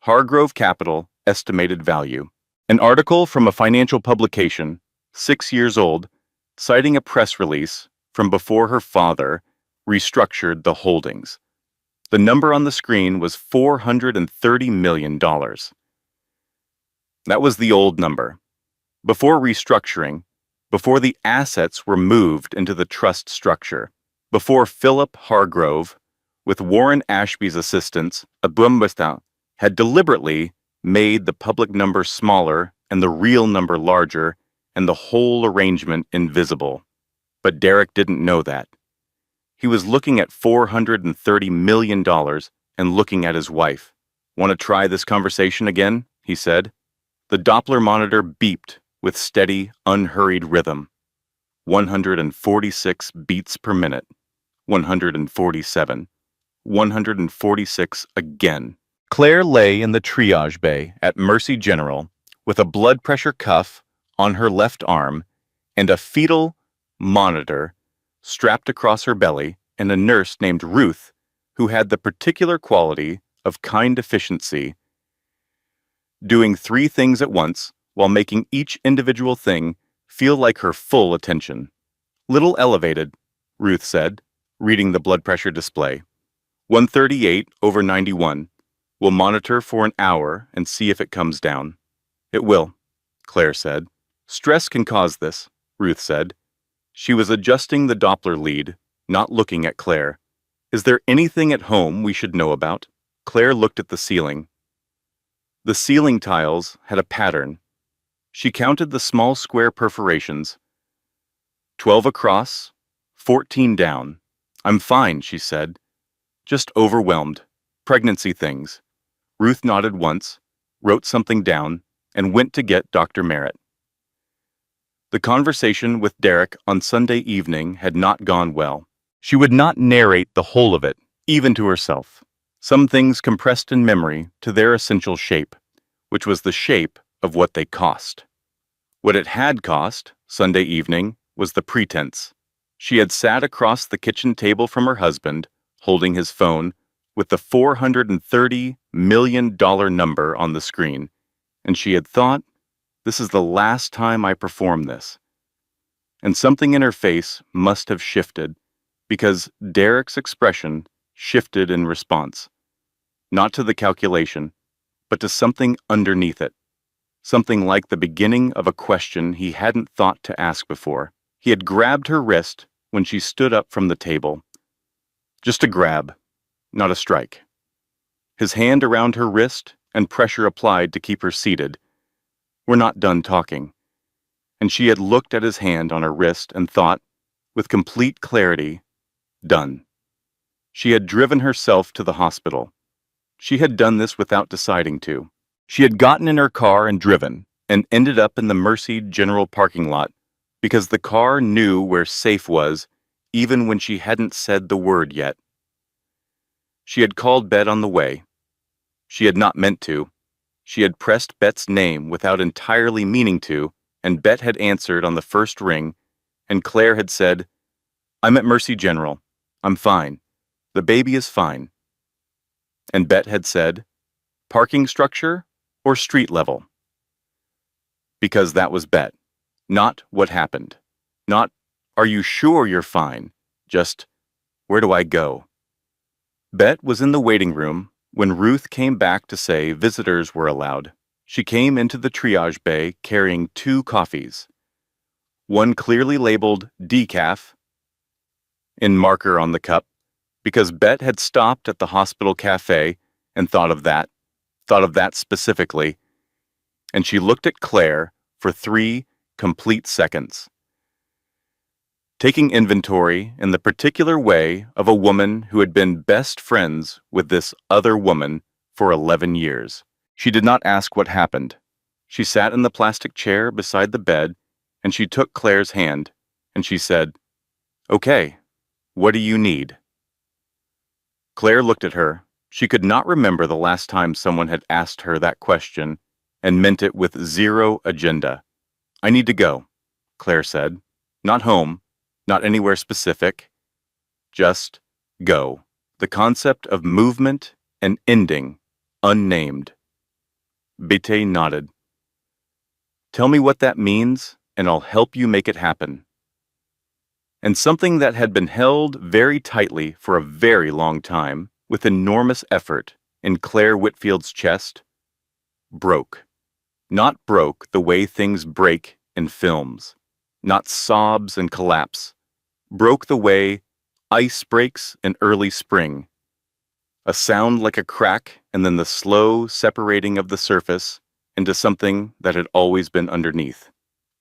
Hargrove Capital estimated value. An article from a financial publication, 6 years old, citing a press release from before her father restructured the holdings. The number on the screen was $430 million. That was the old number. Before restructuring, before the assets were moved into the trust structure, before Philip Hargrove, with Warren Ashby's assistance, Abumbasta, had deliberately made the public number smaller and the real number larger and the whole arrangement invisible. But Derek didn't know that. He was looking at $430 million and looking at his wife. "Want to try this conversation again?" he said. The Doppler monitor beeped with steady, unhurried rhythm. 146 beats per minute. 147. 146 again. Claire lay in the triage bay at Mercy General with a blood pressure cuff on her left arm and a fetal monitor strapped across her belly, and a nurse named Ruth who had the particular quality of kind efficiency, doing 3 things at once while making each individual thing feel like her full attention. "Little elevated," Ruth said, reading the blood pressure display. 138/91. "We'll monitor for an hour and see if it comes down." "It will," Claire said. "Stress can cause this," Ruth said. She was adjusting the Doppler lead, not looking at Claire. "Is there anything at home we should know about?" Claire looked at the ceiling. The ceiling tiles had a pattern. She counted the small square perforations. 12 across, 14 down. "I'm fine," she said. "Just overwhelmed. Pregnancy things." Ruth nodded once, wrote something down, and went to get Dr. Merritt. The conversation with Derek on Sunday evening had not gone well. She would not narrate the whole of it, even to herself. Some things compressed in memory to their essential shape, which was the shape of what they cost. What it had cost, Sunday evening, was the pretense. She had sat across the kitchen table from her husband, holding his phone, with the $430 million number on the screen, and she had thought, "This is the last time I perform this." And something in her face must have shifted, because Derek's expression shifted in response. Not to the calculation, but to something underneath it. Something like the beginning of a question he hadn't thought to ask before. He had grabbed her wrist when she stood up from the table. Just a grab, not a strike. His hand around her wrist and pressure applied to keep her seated. "We're not done talking." And she had looked at his hand on her wrist and thought, with complete clarity, done. She had driven herself to the hospital. She had done this without deciding to. She had gotten in her car and driven, and ended up in the Mercy General parking lot, because the car knew where safe was, even when she hadn't said the word yet. She had called Bet on the way. She had not meant to. She had pressed Bet's name without entirely meaning to, and Bet had answered on the first ring, and Claire had said, "I'm at Mercy General. I'm fine. The baby is fine." And Bet had said, "Parking structure or street level?" Because that was Bet. Not what happened. Not, "Are you sure you're fine?" Just, "Where do I go?" Bet was in the waiting room when Ruth came back to say visitors were allowed. She came into the triage bay carrying 2 coffees. One clearly labeled decaf in marker on the cup, because Bet had stopped at the hospital cafe and thought of that specifically, and she looked at Claire for 3 complete seconds. taking inventory in the particular way of a woman who had been best friends with this other woman for 11 years. She did not ask what happened. She sat in the plastic chair beside the bed, and she took Claire's hand, and she said, "Okay, what do you need?" Claire looked at her. She could not remember the last time someone had asked her that question and meant it with zero agenda. "I need to go," Claire said. "Not home, not anywhere specific. Just go." The concept of movement and ending, unnamed. Bete nodded. "Tell me what that means, and I'll help you make it happen." And something that had been held very tightly for a very long time, with enormous effort, in Claire Whitfield's chest, broke. Not broke the way things break in films, not sobs and collapse. Broke the way ice breaks in early spring. A sound like a crack, and then the slow separating of the surface into something that had always been underneath.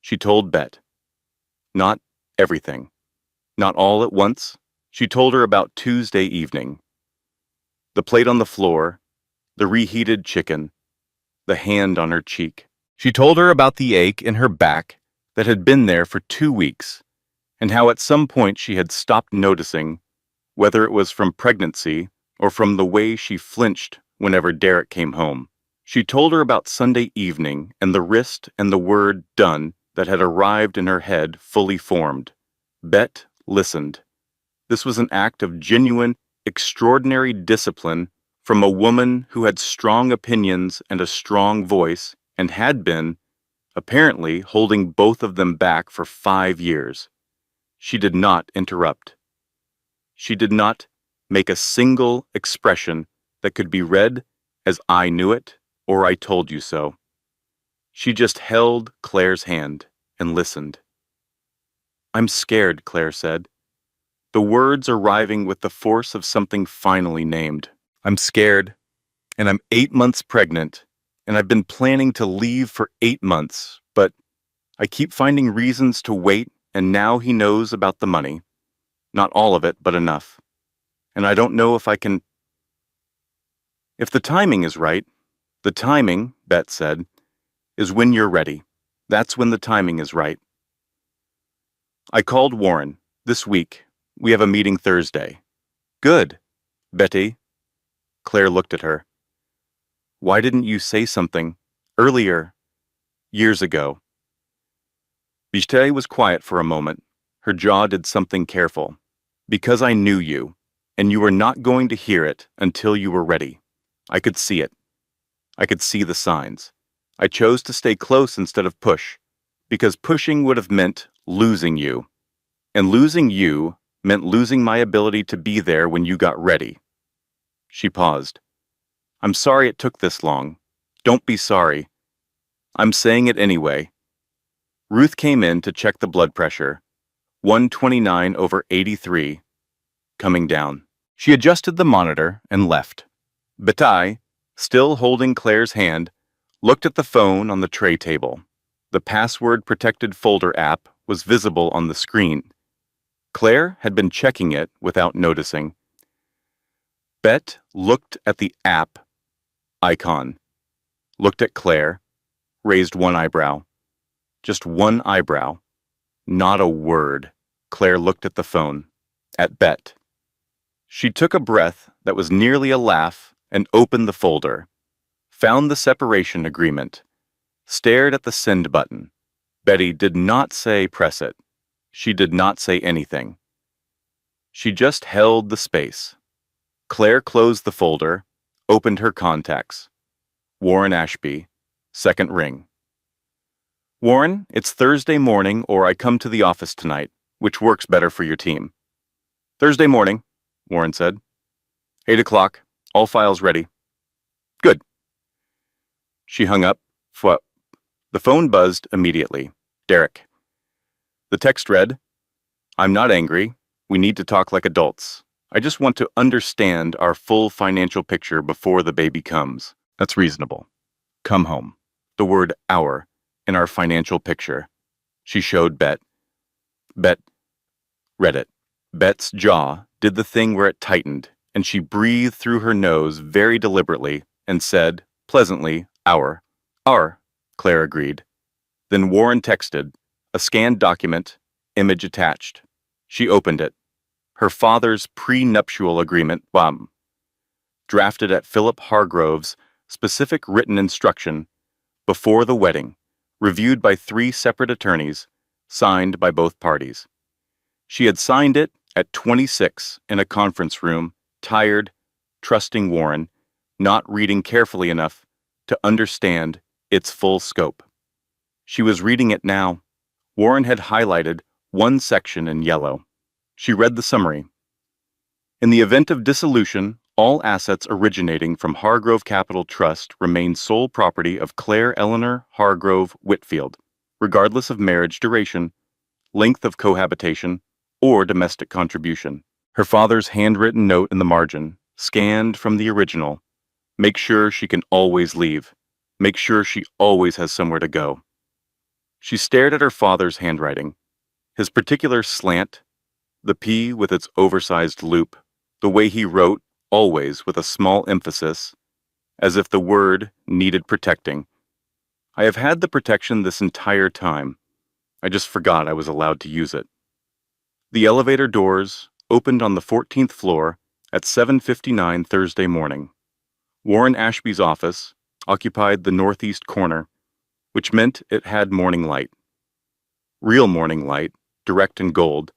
She told Bet. Not everything. Not all at once. She told her about Tuesday evening. The plate on the floor, the reheated chicken, the hand on her cheek. She told her about the ache in her back that had been there for 2 weeks, and how at some point she had stopped noticing, whether it was from pregnancy or from the way she flinched whenever Derek came home. She told her about Sunday evening and the wrist and the word "done" that had arrived in her head fully formed. Bet listened. This was an act of genuine, extraordinary discipline from a woman who had strong opinions and a strong voice and had been, apparently, holding both of them back for 5 years. She did not interrupt. She did not make a single expression that could be read as "I knew it" or "I told you so." She just held Claire's hand and listened. "I'm scared," Claire said, the words arriving with the force of something finally named. "I'm scared, and I'm 8 months pregnant, and I've been planning to leave for 8 months, but I keep finding reasons to wait, and now he knows about the money. Not all of it, but enough. And I don't know if I can... If the timing is right." "The timing," Bet said, "is when you're ready. That's when the timing is right." "I called Warren. This week. We have a meeting Thursday." "Good. Betty." Claire looked at her. "Why didn't you say something earlier, years ago?" Bichet was quiet for a moment. Her jaw did something careful. "Because I knew you, and you were not going to hear it until you were ready. I could see it. I could see the signs. I chose to stay close instead of push, because pushing would have meant losing you. And losing you meant losing my ability to be there when you got ready." She paused. "I'm sorry it took this long. Don't be sorry. I'm saying it anyway." Ruth came in to check the blood pressure. 129/83, coming down. She adjusted the monitor and left. Bataille, still holding Claire's hand, looked at the phone on the tray table. The password-protected folder app was visible on the screen. Claire had been checking it without noticing. Bet looked at the app icon, looked at Claire, raised one eyebrow. Just one eyebrow. Not a word. Claire looked at the phone, at Bet. She took a breath that was nearly a laugh and opened the folder, found the separation agreement, stared at the send button. Betty did not say press it. She did not say anything. She just held the space. Claire closed the folder, opened her contacts. Warren Ashby, second ring. "Warren, it's Thursday morning or I come to the office tonight, which works better for your team." "Thursday morning," Warren said. 8 o'clock, all files ready." "Good." She hung up. The phone buzzed immediately. Derek. The text read, "I'm not angry. We need to talk like adults. I just want to understand our full financial picture before the baby comes." That's reasonable. Come home. The word "our" in our financial picture. She showed Bet. Bet, read it. Bet's jaw did the thing where it tightened, and she breathed through her nose very deliberately and said, pleasantly, Our, Claire agreed. Then Warren texted, a scanned document, image attached. She opened it. Her father's prenuptial agreement, drafted at Philip Hargrove's specific written instruction, before the wedding, reviewed by 3 separate attorneys, signed by both parties. She had signed it at 26 in a conference room, tired, trusting Warren, not reading carefully enough to understand its full scope. She was reading it now. Warren had highlighted one section in yellow. She read the summary. In the event of dissolution, all assets originating from Hargrove Capital Trust remain sole property of Claire Eleanor Hargrove Whitfield, regardless of marriage duration, length of cohabitation, or domestic contribution. Her father's handwritten note in the margin, scanned from the original. Make sure she can always leave. Make sure she always has somewhere to go. She stared at her father's handwriting. His particular slant, the P with its oversized loop, the way he wrote, always with a small emphasis, as if the word needed protecting. I have had the protection this entire time. I just forgot I was allowed to use it. The elevator doors opened on the 14th floor at 7:59 Thursday morning. Warren Ashby's office occupied the northeast corner, which meant it had morning light. Real morning light, direct and gold,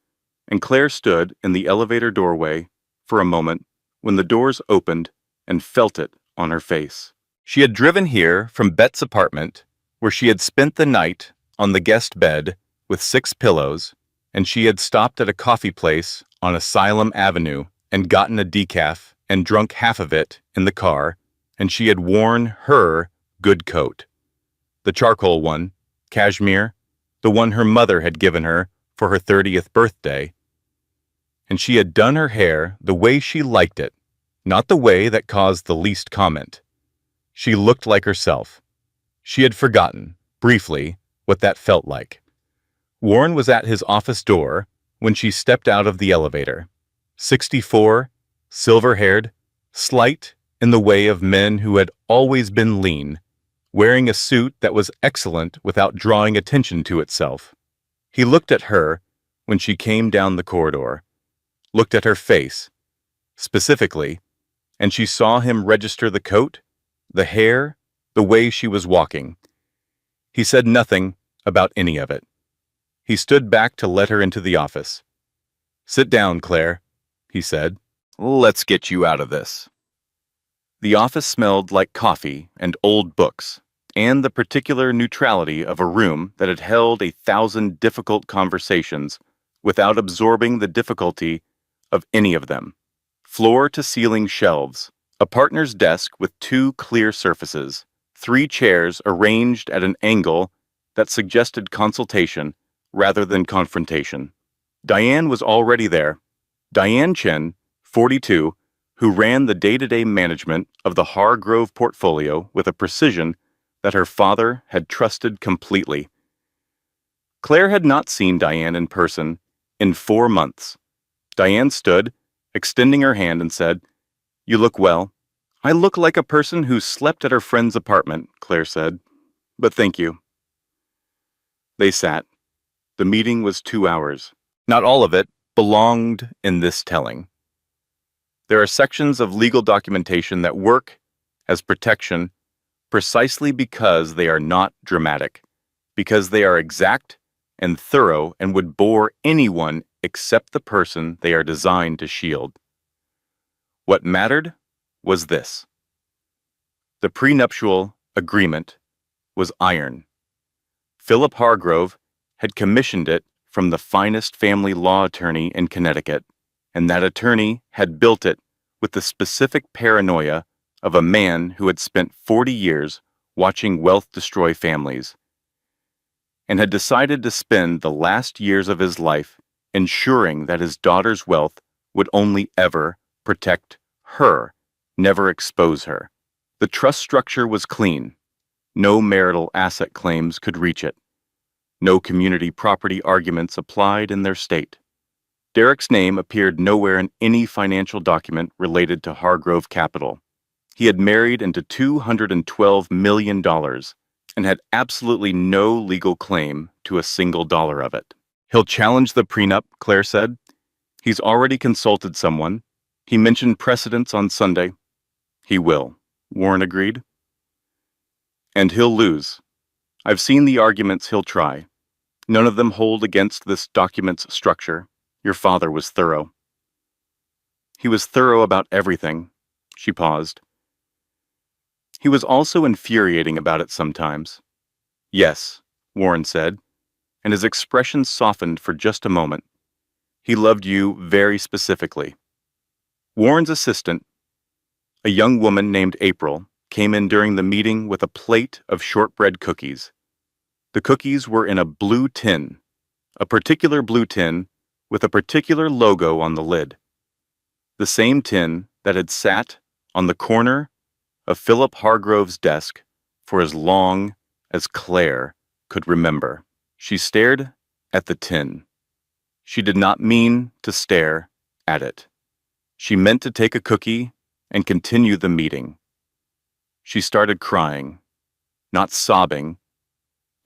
and Claire stood in the elevator doorway for a moment when the doors opened and felt it on her face. She had driven here from Bet's apartment, where she had spent the night on the guest bed with 6 pillows, and she had stopped at a coffee place on Asylum Avenue and gotten a decaf and drunk half of it in the car, and she had worn her good coat. The charcoal one, cashmere, the one her mother had given her for her 30th birthday, and she had done her hair the way she liked it, not the way that caused the least comment. She looked like herself. She had forgotten, briefly, what that felt like. Warren was at his office door when she stepped out of the elevator. 64, silver-haired, slight in the way of men who had always been lean, wearing a suit that was excellent without drawing attention to itself. He looked at her when she came down the corridor, looked at her face, specifically, and she saw him register the coat, the hair, the way she was walking. He said nothing about any of it. He stood back to let her into the office. "Sit down, Claire," he said. "Let's get you out of this." The office smelled like coffee and old books, and the particular neutrality of a room that had held 1,000 difficult conversations without absorbing the difficulty of any of them. Floor-to-ceiling shelves, a partner's desk with 2 clear surfaces, 3 chairs arranged at an angle that suggested consultation rather than confrontation. Diane was already there. Diane Chen, 42, who ran the day-to-day management of the Hargrove portfolio with a precision that her father had trusted completely. Claire had not seen Diane in person in 4 months. Diane stood, extending her hand, and said, "You look well." "I look like a person who slept at her friend's apartment," Claire said. "But thank you." They sat. The meeting was 2 hours. Not all of it belonged in this telling. There are sections of legal documentation that work as protection precisely because they are not dramatic, because they are exact and thorough and would bore anyone except the person they are designed to shield. What mattered was this. The prenuptial agreement was iron. Philip Hargrove had commissioned it from the finest family law attorney in Connecticut, and that attorney had built it with the specific paranoia of a man who had spent 40 years watching wealth destroy families, and had decided to spend the last years of his life ensuring that his daughter's wealth would only ever protect her, never expose her. The trust structure was clean. No marital asset claims could reach it. No community property arguments applied in their state. Derek's name appeared nowhere in any financial document related to Hargrove Capital. He had married into $212 million and had absolutely no legal claim to a single dollar of it. He'll challenge the prenup, Claire said. He's already consulted someone. He mentioned precedents on Sunday. He will, Warren agreed. And he'll lose. I've seen the arguments he'll try. None of them hold against this document's structure. Your father was thorough. He was thorough about everything. She paused. He was also infuriating about it sometimes. Yes, Warren said, and his expression softened for just a moment. He loved you very specifically. Warren's assistant, a young woman named April, came in during the meeting with a plate of shortbread cookies. The cookies were in a blue tin, a particular blue tin with a particular logo on the lid. The same tin that had sat on the corner of Philip Hargrove's desk for as long as Claire could remember. She stared at the tin. She did not mean to stare at it. She meant to take a cookie and continue the meeting. She started crying, not sobbing,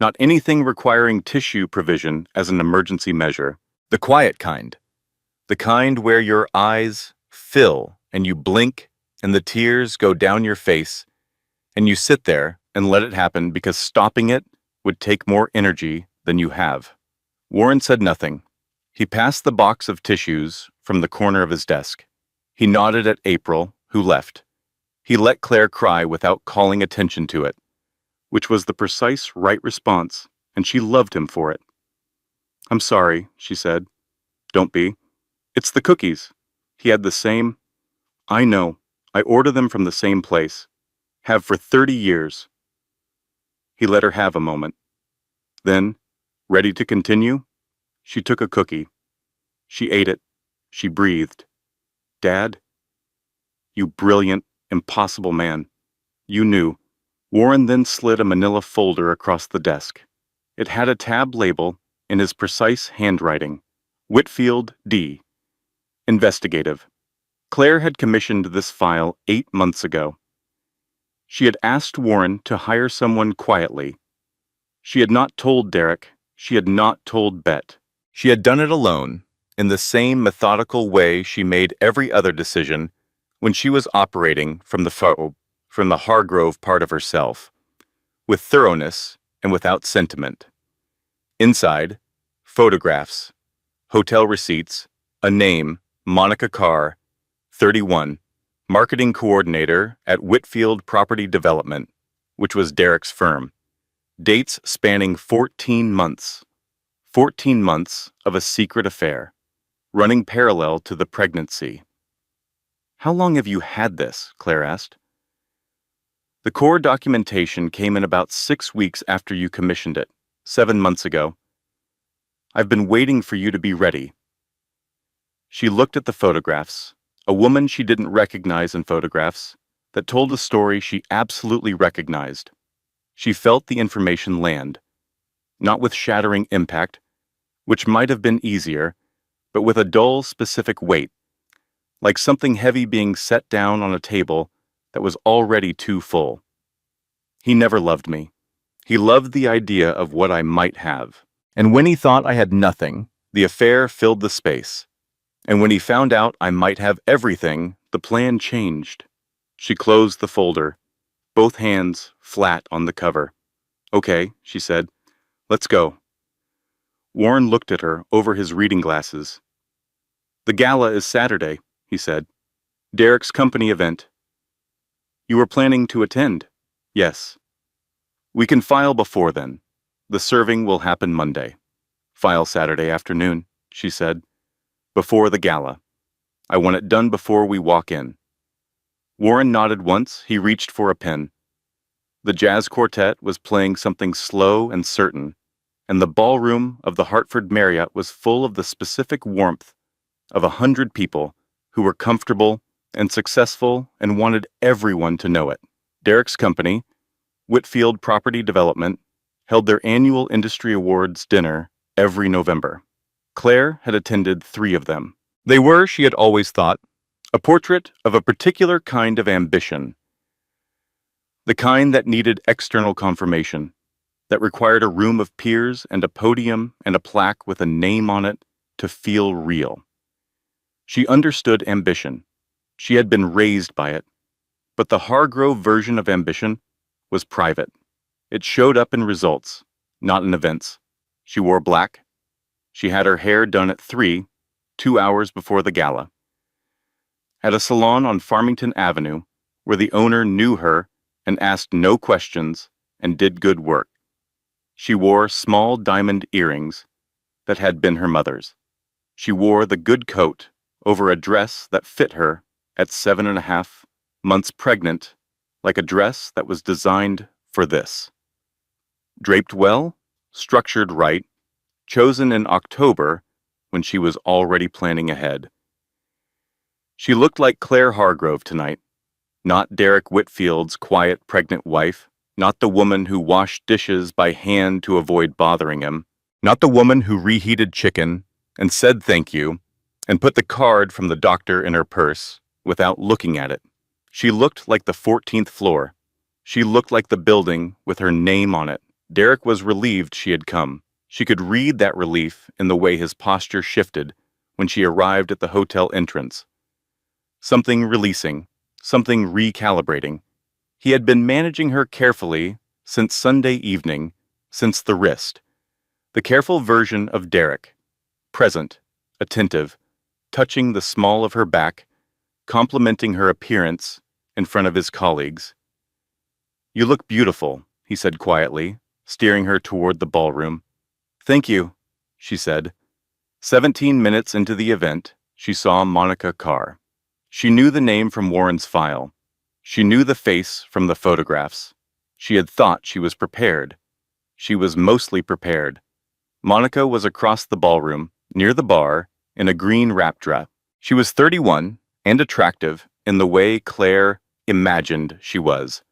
not anything requiring tissue provision as an emergency measure, the quiet kind, the kind where your eyes fill and you blink and the tears go down your face and you sit there and let it happen because stopping it would take more energy than you have. Warren said nothing. He passed the box of tissues from the corner of his desk. He nodded at April, who left. He let Claire cry without calling attention to it, which was the precise right response, and she loved him for it. I'm sorry, she said. Don't be. It's the cookies. He had the same. I know. I order them from the same place. Have for 30 years. He let her have a moment. Then, ready to continue, she took a cookie. She ate it. She breathed. Dad? You brilliant, impossible man. You knew. Warren then slid a manila folder across the desk. It had a tab label in his precise handwriting. Whitfield D. Investigative. Claire had commissioned this file 8 months ago. She had asked Warren to hire someone quietly. She had not told Derek. She had not told Bet. She had done it alone, in the same methodical way she made every other decision when she was operating from the Hargrove part of herself, with thoroughness and without sentiment. Inside, photographs, hotel receipts, a name, Monica Carr, 31, marketing coordinator at Whitfield Property Development, which was Derek's firm. Dates spanning 14 months. 14 months of a secret affair, running parallel to the pregnancy. How long have you had this? Claire asked. The core documentation came in about 6 weeks after you commissioned it, 7 months ago. I've been waiting for you to be ready. She looked at the photographs, a woman she didn't recognize in photographs, that told a story she absolutely recognized. She felt the information land, not with shattering impact, which might have been easier, but with a dull, specific weight, like something heavy being set down on a table that was already too full. He never loved me. He loved the idea of what I might have. And when he thought I had nothing, the affair filled the space. And when he found out I might have everything, the plan changed. She closed the folder, both hands flat on the cover. Okay, she said. Let's go. Warren looked at her over his reading glasses. The gala is Saturday, he said. Derek's company event. You were planning to attend? Yes. We can file before then. The serving will happen Monday. File Saturday afternoon, she said. Before the gala. I want it done before we walk in. Warren nodded once. He reached for a pen. The jazz quartet was playing something slow and certain, and the ballroom of the Hartford Marriott was full of the specific warmth of 100 people who were comfortable and successful and wanted everyone to know it. Derek's company, Whitfield Property Development, held their annual industry awards dinner every November. Claire had attended 3 of them. They were, she had always thought, a portrait of a particular kind of ambition, the kind that needed external confirmation, that required a room of peers and a podium and a plaque with a name on it to feel real. She understood ambition. She had been raised by it. But the Hargrove version of ambition was private. It showed up in results, not in events. She wore black. She had her hair done at 3, 2 hours before the gala. At a salon on Farmington Avenue, where the owner knew her and asked no questions and did good work. She wore small diamond earrings that had been her mother's. She wore the good coat over a dress that fit her at 7.5 months pregnant, like a dress that was designed for this. Draped well, structured right, chosen in October when she was already planning ahead. She looked like Claire Hargrove tonight, not Derek Whitfield's quiet pregnant wife, not the woman who washed dishes by hand to avoid bothering him, not the woman who reheated chicken and said thank you and put the card from the doctor in her purse without looking at it. She looked like the 14th floor. She looked like the building with her name on it. Derek was relieved she had come. She could read that relief in the way his posture shifted when she arrived at the hotel entrance. Something releasing, something recalibrating. He had been managing her carefully since Sunday evening, since the wrist. The careful version of Derek, present, attentive, touching the small of her back, complimenting her appearance in front of his colleagues. "You look beautiful," he said quietly, steering her toward the ballroom. "Thank you," she said. 17 minutes into the event, she saw Monica Carr. She knew the name from Warren's file. She knew the face from the photographs. She had thought she was prepared. She was mostly prepared. Monica was across the ballroom, near the bar, in a green wrap dress. She was 31 and attractive in the way Claire imagined she was.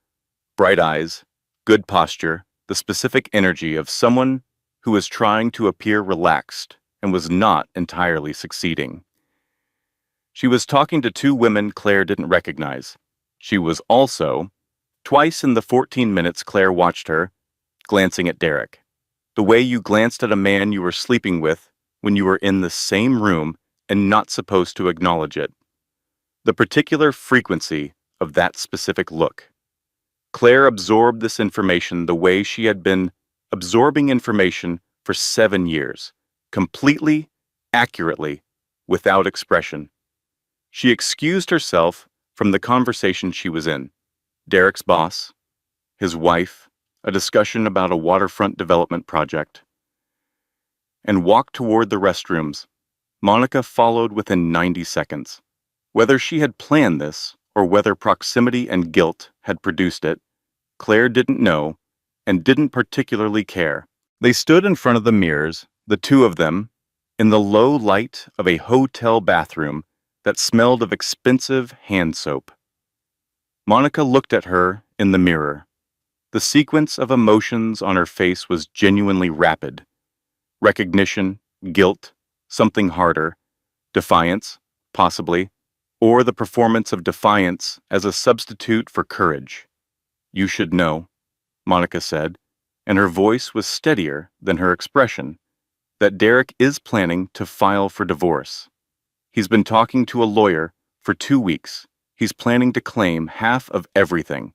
Bright eyes, good posture, the specific energy of someone who was trying to appear relaxed and was not entirely succeeding. She was talking to 2 women Claire didn't recognize. She was also, twice in the 14 minutes Claire watched her, glancing at Derek. The way you glanced at a man you were sleeping with when you were in the same room and not supposed to acknowledge it. The particular frequency of that specific look. Claire absorbed this information the way she had been absorbing information for 7 years, completely, accurately, without expression. She excused herself from the conversation she was in. Derek's boss, his wife, a discussion about a waterfront development project, and walked toward the restrooms. Monica followed within 90 seconds. Whether she had planned this or whether proximity and guilt had produced it, Claire didn't know and didn't particularly care. They stood in front of the mirrors, the 2 of them, in the low light of a hotel bathroom that smelled of expensive hand soap. Monica looked at her in the mirror. The sequence of emotions on her face was genuinely rapid. Recognition, guilt, something harder, defiance, possibly, or the performance of defiance as a substitute for courage. "You should know," Monica said, and her voice was steadier than her expression, "that Derek is planning to file for divorce. He's been talking to a lawyer for 2 weeks. He's planning to claim half of everything."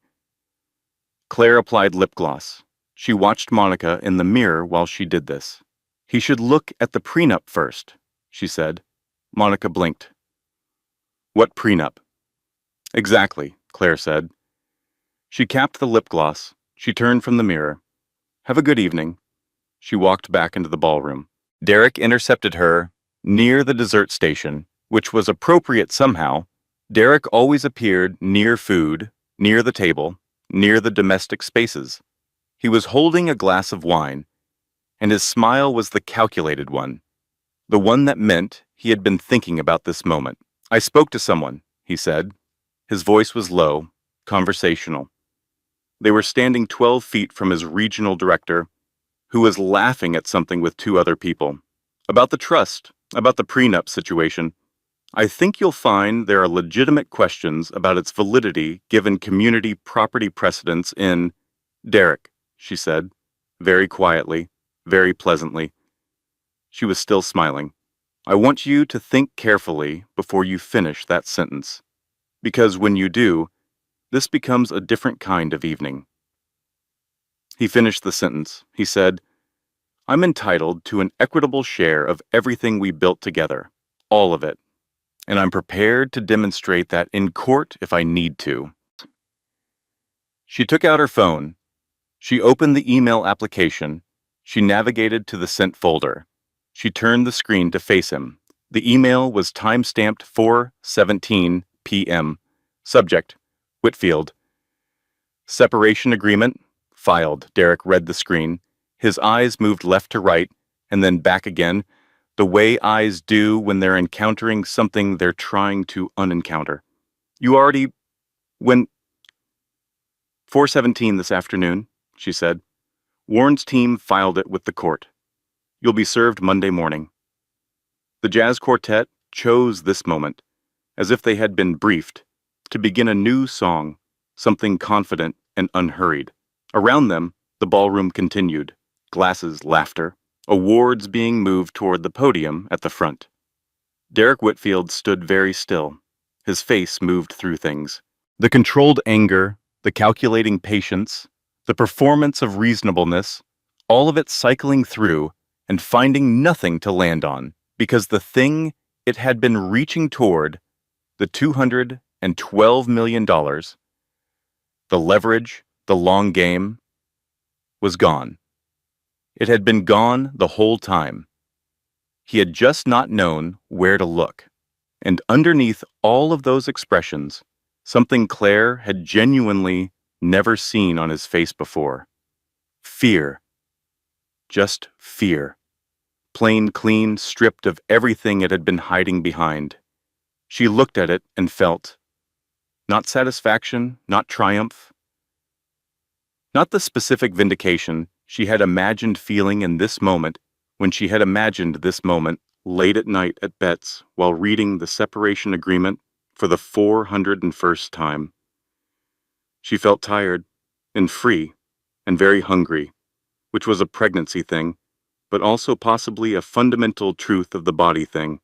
Claire applied lip gloss. She watched Monica in the mirror while she did this. "He should look at the prenup first," she said. Monica blinked. "What prenup?" "Exactly," Claire said. She capped the lip gloss. She turned from the mirror. "Have a good evening." She walked back into the ballroom. Derek intercepted her near the dessert station, which was appropriate somehow. Derek always appeared near food, near the table, near the domestic spaces. He was holding a glass of wine, and his smile was the calculated one, the one that meant he had been thinking about this moment. "I spoke to someone," he said. His voice was low, conversational. They were standing 12 feet from his regional director, who was laughing at something with 2 other people. About the trust, about the prenup situation. I think you'll find there are legitimate questions about its validity given community property precedents in Derek, she said, very quietly, very pleasantly. She was still smiling. I want you to think carefully before you finish that sentence, because when you do, this becomes a different kind of evening. He finished the sentence. He said, I'm entitled to an equitable share of everything we built together, all of it, and I'm prepared to demonstrate that in court if I need to. She took out her phone. She opened the email application. She navigated to the sent folder. She turned the screen to face him. The email was time-stamped 4:17 p.m. Subject, Whitfield. Separation agreement, filed. Derek read the screen. His eyes moved left to right, and then back again, the way eyes do when they're encountering something they're trying to unencounter. You already... when... 4:17 this afternoon, she said. Warren's team filed it with the court. You'll be served Monday morning. The jazz quartet chose this moment, as if they had been briefed, to begin a new song, something confident and unhurried. Around them, the ballroom continued, glasses, laughter, awards being moved toward the podium at the front. Derek Whitfield stood very still. His face moved through things. The controlled anger, the calculating patience, the performance of reasonableness, all of it cycling through and finding nothing to land on, because the thing it had been reaching toward, the $212 million, the leverage, the long game, was gone. It had been gone the whole time. He had just not known where to look. And underneath all of those expressions, something Claire had genuinely never seen on his face before. Fear. Just fear. Plain, clean, stripped of everything it had been hiding behind. She looked at it and felt, not satisfaction, not triumph, not the specific vindication she had imagined feeling in this moment when she had imagined this moment late at night at Bet's while reading the separation agreement for the 401st time. She felt tired and free and very hungry, which was a pregnancy thing, but also possibly a fundamental truth of the body thing.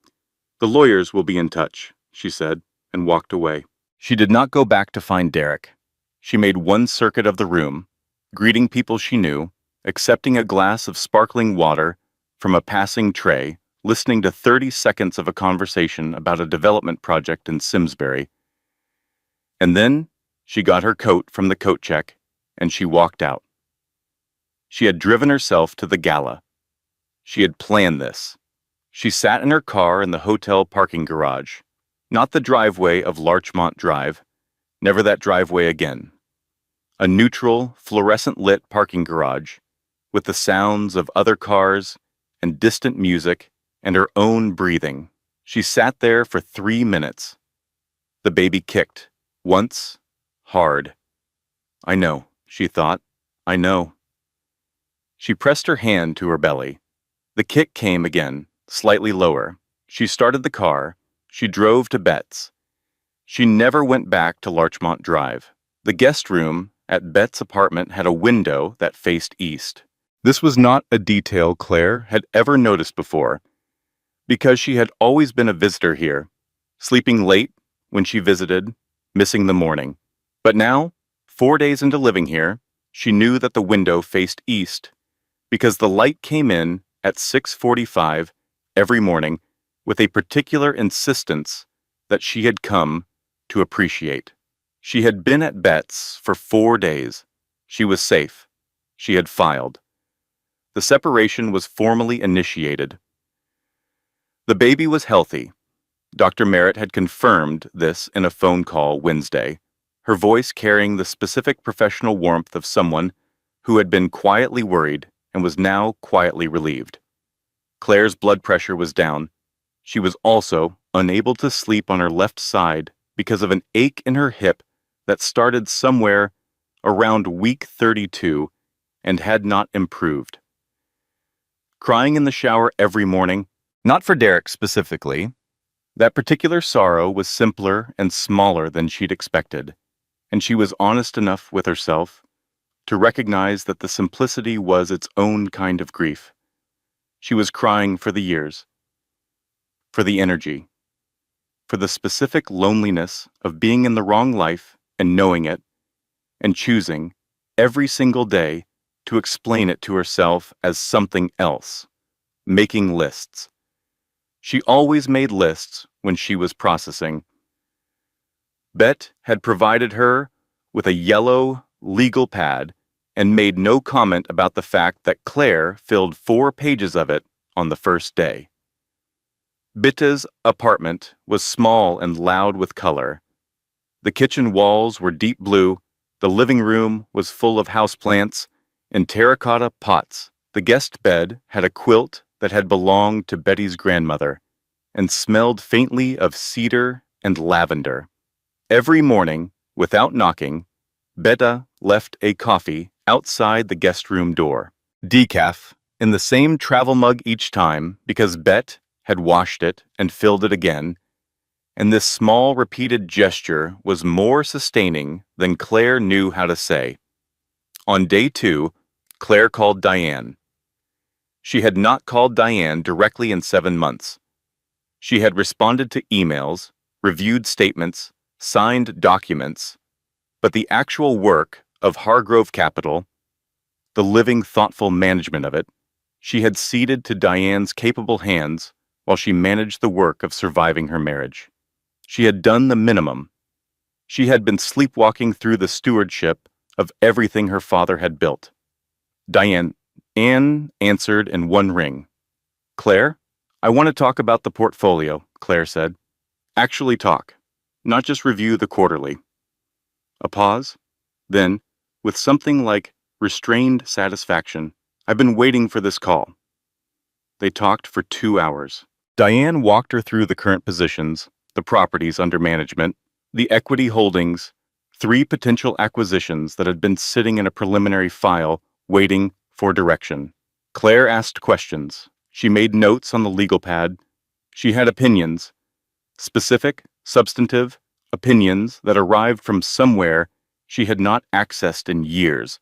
The lawyers will be in touch, she said, and walked away. She did not go back to find Derek. She made one circuit of the room, greeting people she knew, accepting a glass of sparkling water from a passing tray, listening to 30 seconds of a conversation about a development project in Simsbury. And then she got her coat from the coat check, and she walked out. She had driven herself to the gala. She had planned this. She sat in her car in the hotel parking garage, not the driveway of Larchmont Drive, never that driveway again. A neutral, fluorescent-lit parking garage, with the sounds of other cars and distant music and her own breathing. She sat there for 3 minutes. The baby kicked, once, hard. I know, she thought. I know. She pressed her hand to her belly. The kick came again, slightly lower. She started the car. She drove to Bet's. She never went back to Larchmont Drive. The guest room at Bet's apartment had a window that faced east. This was not a detail Claire had ever noticed before, because she had always been a visitor here, sleeping late when she visited, missing the morning. But now, 4 days into living here, she knew that the window faced east, because the light came in at 6:45 every morning with a particular insistence that she had come to appreciate. She had been at Bet's for 4 days. She was safe. She had filed. The separation was formally initiated. The baby was healthy. Dr. Merritt had confirmed this in a phone call Wednesday, her voice carrying the specific professional warmth of someone who had been quietly worried and was now quietly relieved. Claire's blood pressure was down. She was also unable to sleep on her left side because of an ache in her hip that started somewhere around week 32 and had not improved. Crying in the shower every morning, Not for Derek specifically. That particular sorrow was simpler and smaller than she'd expected, and she was honest enough with herself to recognize that the simplicity was its own kind of grief. She was crying for the years, for the energy, for the specific loneliness of being in the wrong life and knowing it, and choosing, every single day, to explain it to herself as something else, making lists. She always made lists when she was processing. Bet had provided her with a yellow, legal pad and made no comment about the fact that Claire filled 4 pages of it on the first day. Bitta's apartment was small and loud with color. The kitchen walls were deep blue, the living room was full of houseplants and terracotta pots. The guest bed had a quilt that had belonged to Betty's grandmother and smelled faintly of cedar and lavender. Every morning, without knocking, Betta left a coffee outside the guest room door. Decaf, in the same travel mug each time because Bet had washed it and filled it again, and this small repeated gesture was more sustaining than Claire knew how to say. On day 2, Claire called Diane. She had not called Diane directly in 7 months. She had responded to emails, reviewed statements, signed documents, but the actual work of Hargrove Capital, the living, thoughtful management of it, she had ceded to Diane's capable hands while she managed the work of surviving her marriage. She had done the minimum. She had been sleepwalking through the stewardship of everything her father had built. Anne answered in one ring. Claire, I want to talk about the portfolio, Claire said. Actually talk, not just review the quarterly. A pause. Then, with something like restrained satisfaction, I've been waiting for this call. They talked for 2 hours. Diane walked her through the current positions, the properties under management, the equity holdings, 3 potential acquisitions that had been sitting in a preliminary file waiting for direction. Claire asked questions. She made notes on the legal pad. She had opinions, specific, substantive opinions that arrived from somewhere she had not accessed in years,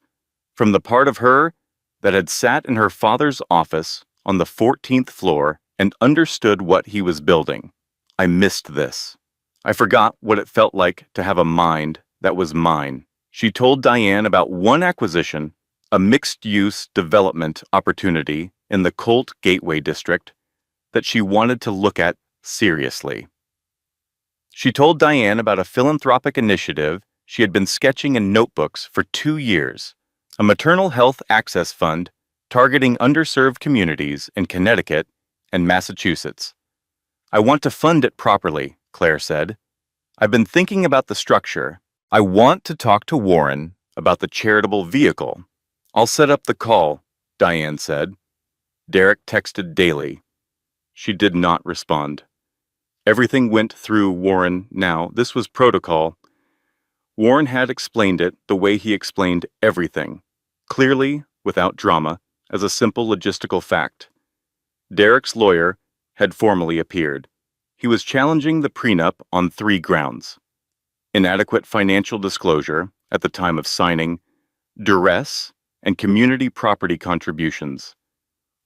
from the part of her that had sat in her father's office on the 14th floor and understood what he was building. I missed this. I forgot what it felt like to have a mind that was mine. She told Diane about one acquisition, a mixed-use development opportunity in the Colt Gateway District that she wanted to look at seriously. She told Diane about a philanthropic initiative she had been sketching in notebooks for 2 years, a maternal health access fund targeting underserved communities in Connecticut and Massachusetts. I want to fund it properly, Claire said. I've been thinking about the structure. I want to talk to Warren about the charitable vehicle. I'll set up the call, Diane said. Derek texted daily. She did not respond. Everything went through Warren now. This was protocol. Warren had explained it the way he explained everything, clearly, without drama, as a simple logistical fact. Derek's lawyer had formally appeared. He was challenging the prenup on 3 grounds: inadequate financial disclosure at the time of signing, duress, and community property contributions.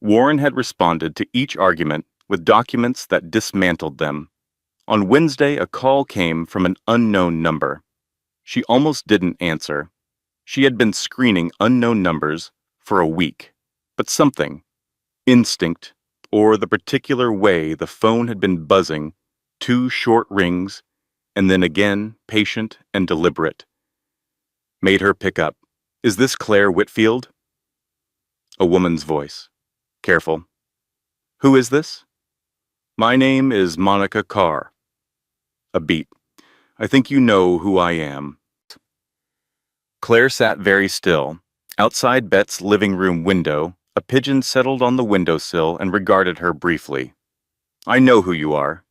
Warren had responded to each argument with documents that dismantled them. On Wednesday, a call came from an unknown number. She almost didn't answer. She had been screening unknown numbers for a week, but something, instinct, or the particular way the phone had been buzzing, 2 short rings, and then again patient and deliberate, made her pick up. Is this Claire Whitfield? A woman's voice. Careful. Who is this? My name is Monica Carr. A beat. I think you know who I am. Claire sat very still. Outside Bet's living room window, a pigeon settled on the windowsill and regarded her briefly. I know who you are.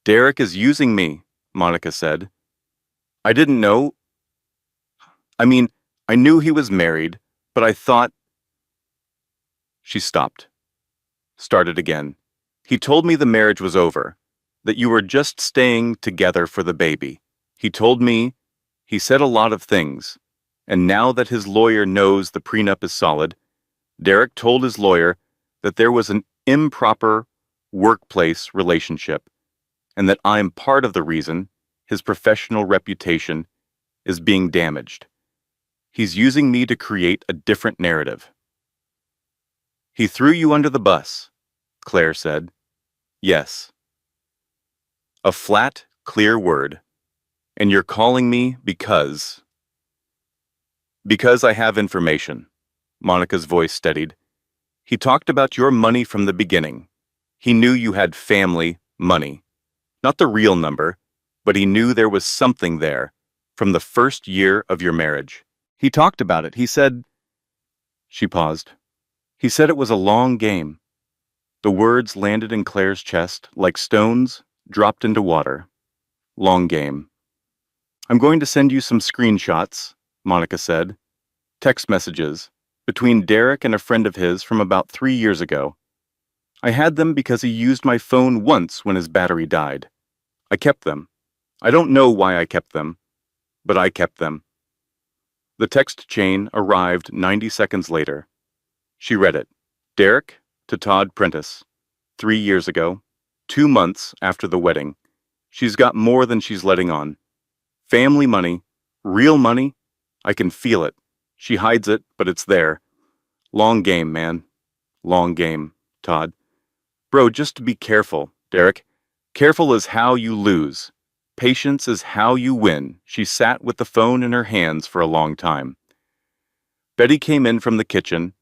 Derek is using me, Monica said. I didn't know. I knew he was married, but I thought. She stopped. Started again. He told me the marriage was over, that you were just staying together for the baby. He said a lot of things, and now that his lawyer knows the prenup is solid, Derek told his lawyer that there was an improper workplace relationship, and that I'm part of the reason his professional reputation is being damaged. He's using me to create a different narrative. He threw you under the bus, Claire said. Yes. A flat, clear word. And you're calling me because... Because I have information. Monica's voice steadied. He talked about your money from the beginning. He knew you had family money. Not the real number, but he knew there was something there from the first year of your marriage. He talked about it. He said... She paused. He said it was a long game. The words landed in Claire's chest like stones dropped into water. Long game. I'm going to send you some screenshots, Monica said. Text messages between Derek and a friend of his from about 3 years ago. I had them because he used my phone once when his battery died. I kept them. I don't know why I kept them, but I kept them. The text chain arrived 90 seconds later. She read it. Derek to Todd Prentice. 3 years ago, 2 months after the wedding. She's got more than she's letting on. Family money, real money, I can feel it. She hides it, but it's there. Long game, man. Long game, Todd. Bro, just be careful, Derek. Careful is how you lose. Patience is how you win. She sat with the phone in her hands for a long time. Betty came in from the kitchen,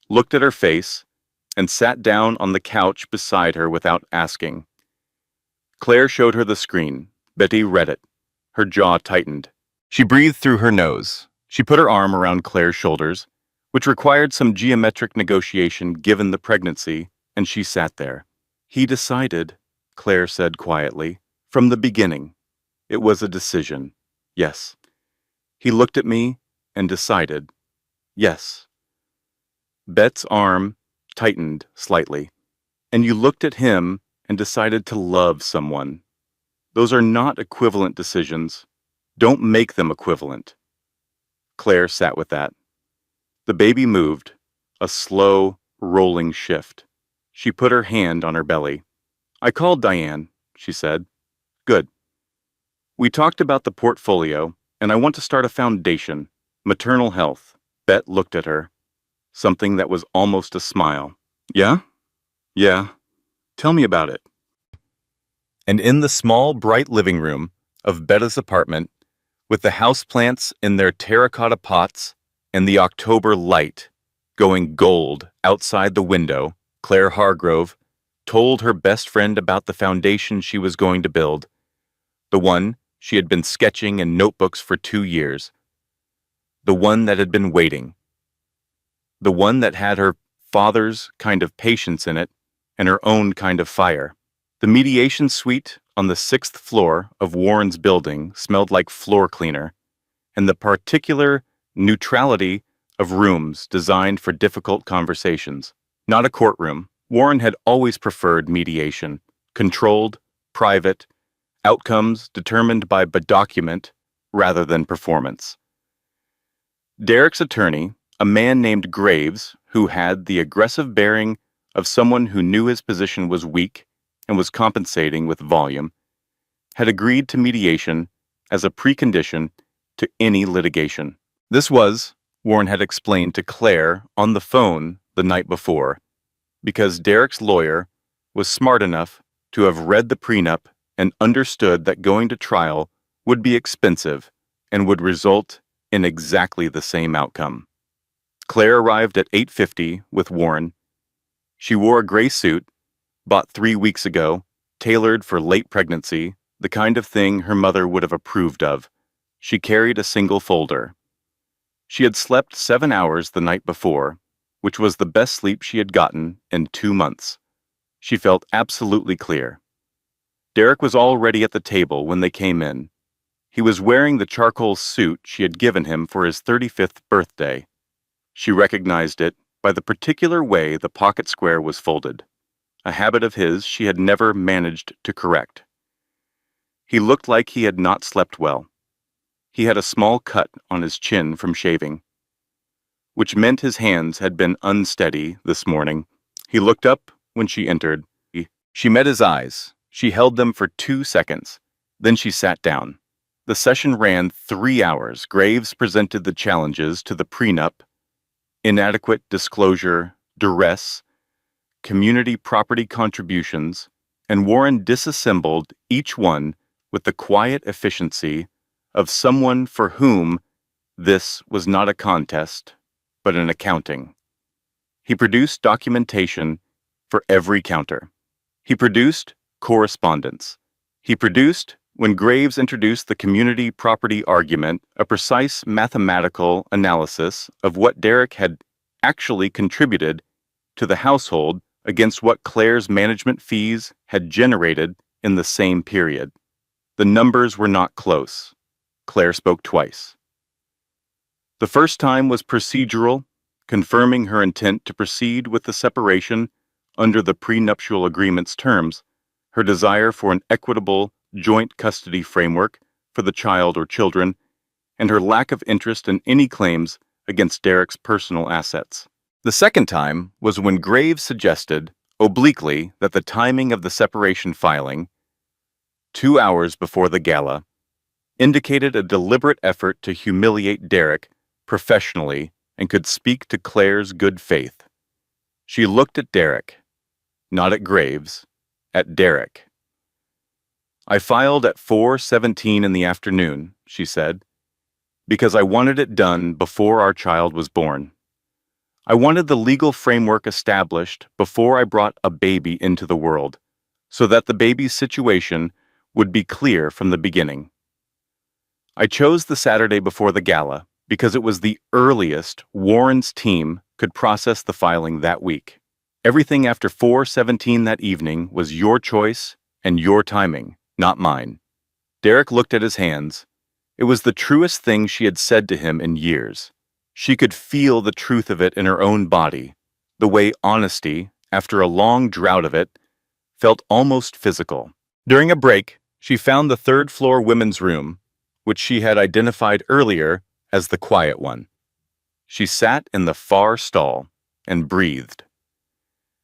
looked at her face, and sat down on the couch beside her without asking. Claire showed her the screen. Betty read it. Her jaw tightened. She breathed through her nose. She put her arm around Claire's shoulders, which required some geometric negotiation given the pregnancy, and she sat there. He decided, Claire said quietly, from the beginning. It was a decision. Yes. He looked at me and decided. Yes. Bet's arm tightened slightly, and you looked at him and decided to love someone. Those are not equivalent decisions. Don't make them equivalent. Claire sat with that. The baby moved, a slow, rolling shift. She put her hand on her belly. I called Diane, she said. Good. We talked about the portfolio, and I want to start a foundation, maternal health. Bet looked at her. Something that was almost a smile. Yeah? Yeah. Tell me about it. And in the small, bright living room of Betta's apartment, with the houseplants in their terracotta pots and the October light going gold outside the window, Claire Hargrove told her best friend about the foundation she was going to build, the one she had been sketching in notebooks for 2 years, the one that had been waiting, the one that had her father's kind of patience in it and her own kind of fire. The mediation suite on the 6th floor of Warren's building smelled like floor cleaner, and the particular neutrality of rooms designed for difficult conversations. Not a courtroom. Warren had always preferred mediation, controlled, private, outcomes determined by document rather than performance. Derek's attorney, a man named Graves, who had the aggressive bearing of someone who knew his position was weak and was compensating with volume, had agreed to mediation as a precondition to any litigation. This was, Warren had explained to Claire on the phone the night before, because Derek's lawyer was smart enough to have read the prenup and understood that going to trial would be expensive and would result in exactly the same outcome. Claire arrived at 8:50 with Warren. She wore a gray suit, bought 3 weeks ago, tailored for late pregnancy, the kind of thing her mother would have approved of. She carried a single folder. She had slept 7 hours the night before, which was the best sleep she had gotten in 2 months. She felt absolutely clear. Derek was already at the table when they came in. He was wearing the charcoal suit she had given him for his 35th birthday. She recognized it by the particular way the pocket square was folded. a habit of his she had never managed to correct. He looked like he had not slept well. He had a small cut on his chin from shaving, which meant his hands had been unsteady this morning. He looked up when she entered. She met his eyes. She held them for 2 seconds. Then she sat down. The session ran 3 hours. Graves presented the challenges to the prenup: inadequate disclosure, duress, community property contributions, and Warren disassembled each one with the quiet efficiency of someone for whom this was not a contest, but an accounting. He produced documentation for every counter. He produced correspondence. He produced, when Graves introduced the community property argument, a precise mathematical analysis of what Derek had actually contributed to the household against what Claire's management fees had generated in the same period. The numbers were not close. Claire spoke twice. The first time was procedural, confirming her intent to proceed with the separation under the prenuptial agreement's terms, her desire for an equitable joint custody framework for the child or children, and her lack of interest in any claims against Derek's personal assets. The second time was when Graves suggested, obliquely, that the timing of the separation filing, 2 hours before the gala, indicated a deliberate effort to humiliate Derek professionally and could speak to Claire's good faith. She looked at Derek, not at Graves, at Derek. "I filed at 4:17 in the afternoon," she said, "because I wanted it done before our child was born. I wanted the legal framework established before I brought a baby into the world, so that the baby's situation would be clear from the beginning. I chose the Saturday before the gala because it was the earliest Warren's team could process the filing that week. Everything after 4:17 that evening was your choice and your timing, not mine." Derek looked at his hands. It was the truest thing she had said to him in years. She could feel the truth of it in her own body, the way honesty, after a long drought of it, felt almost physical. During a break, she found the third-floor women's room, which she had identified earlier as the quiet one. She sat in the far stall and breathed.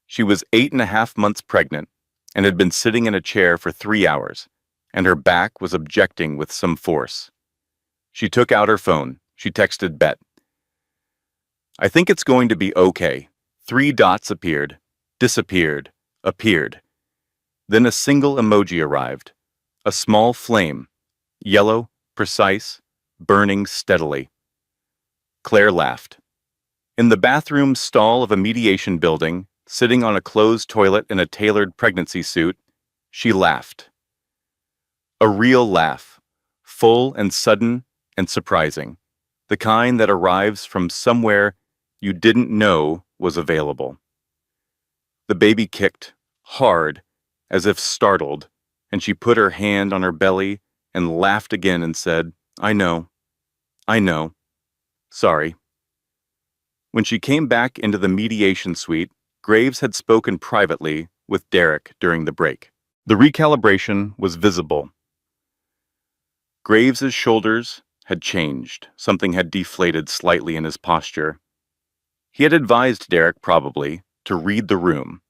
She was 8.5 months pregnant and had been sitting in a chair for 3 hours, and her back was objecting with some force. She took out her phone. She texted Bet. "I think it's going to be okay." 3 dots appeared, disappeared, appeared. Then a single emoji arrived, a small flame, yellow, precise, burning steadily. Claire laughed. In the bathroom stall of a mediation building, sitting on a closed toilet in a tailored pregnancy suit, she laughed. A real laugh, full and sudden and surprising, the kind that arrives from somewhere you didn't know was available. The baby kicked, hard, as if startled, and she put her hand on her belly and laughed again and said, I know. Sorry." When she came back into the mediation suite, Graves had spoken privately with Derek during the break. The recalibration was visible. Graves's shoulders had changed. Something had deflated slightly in his posture. He had advised Derek, probably, to read the room.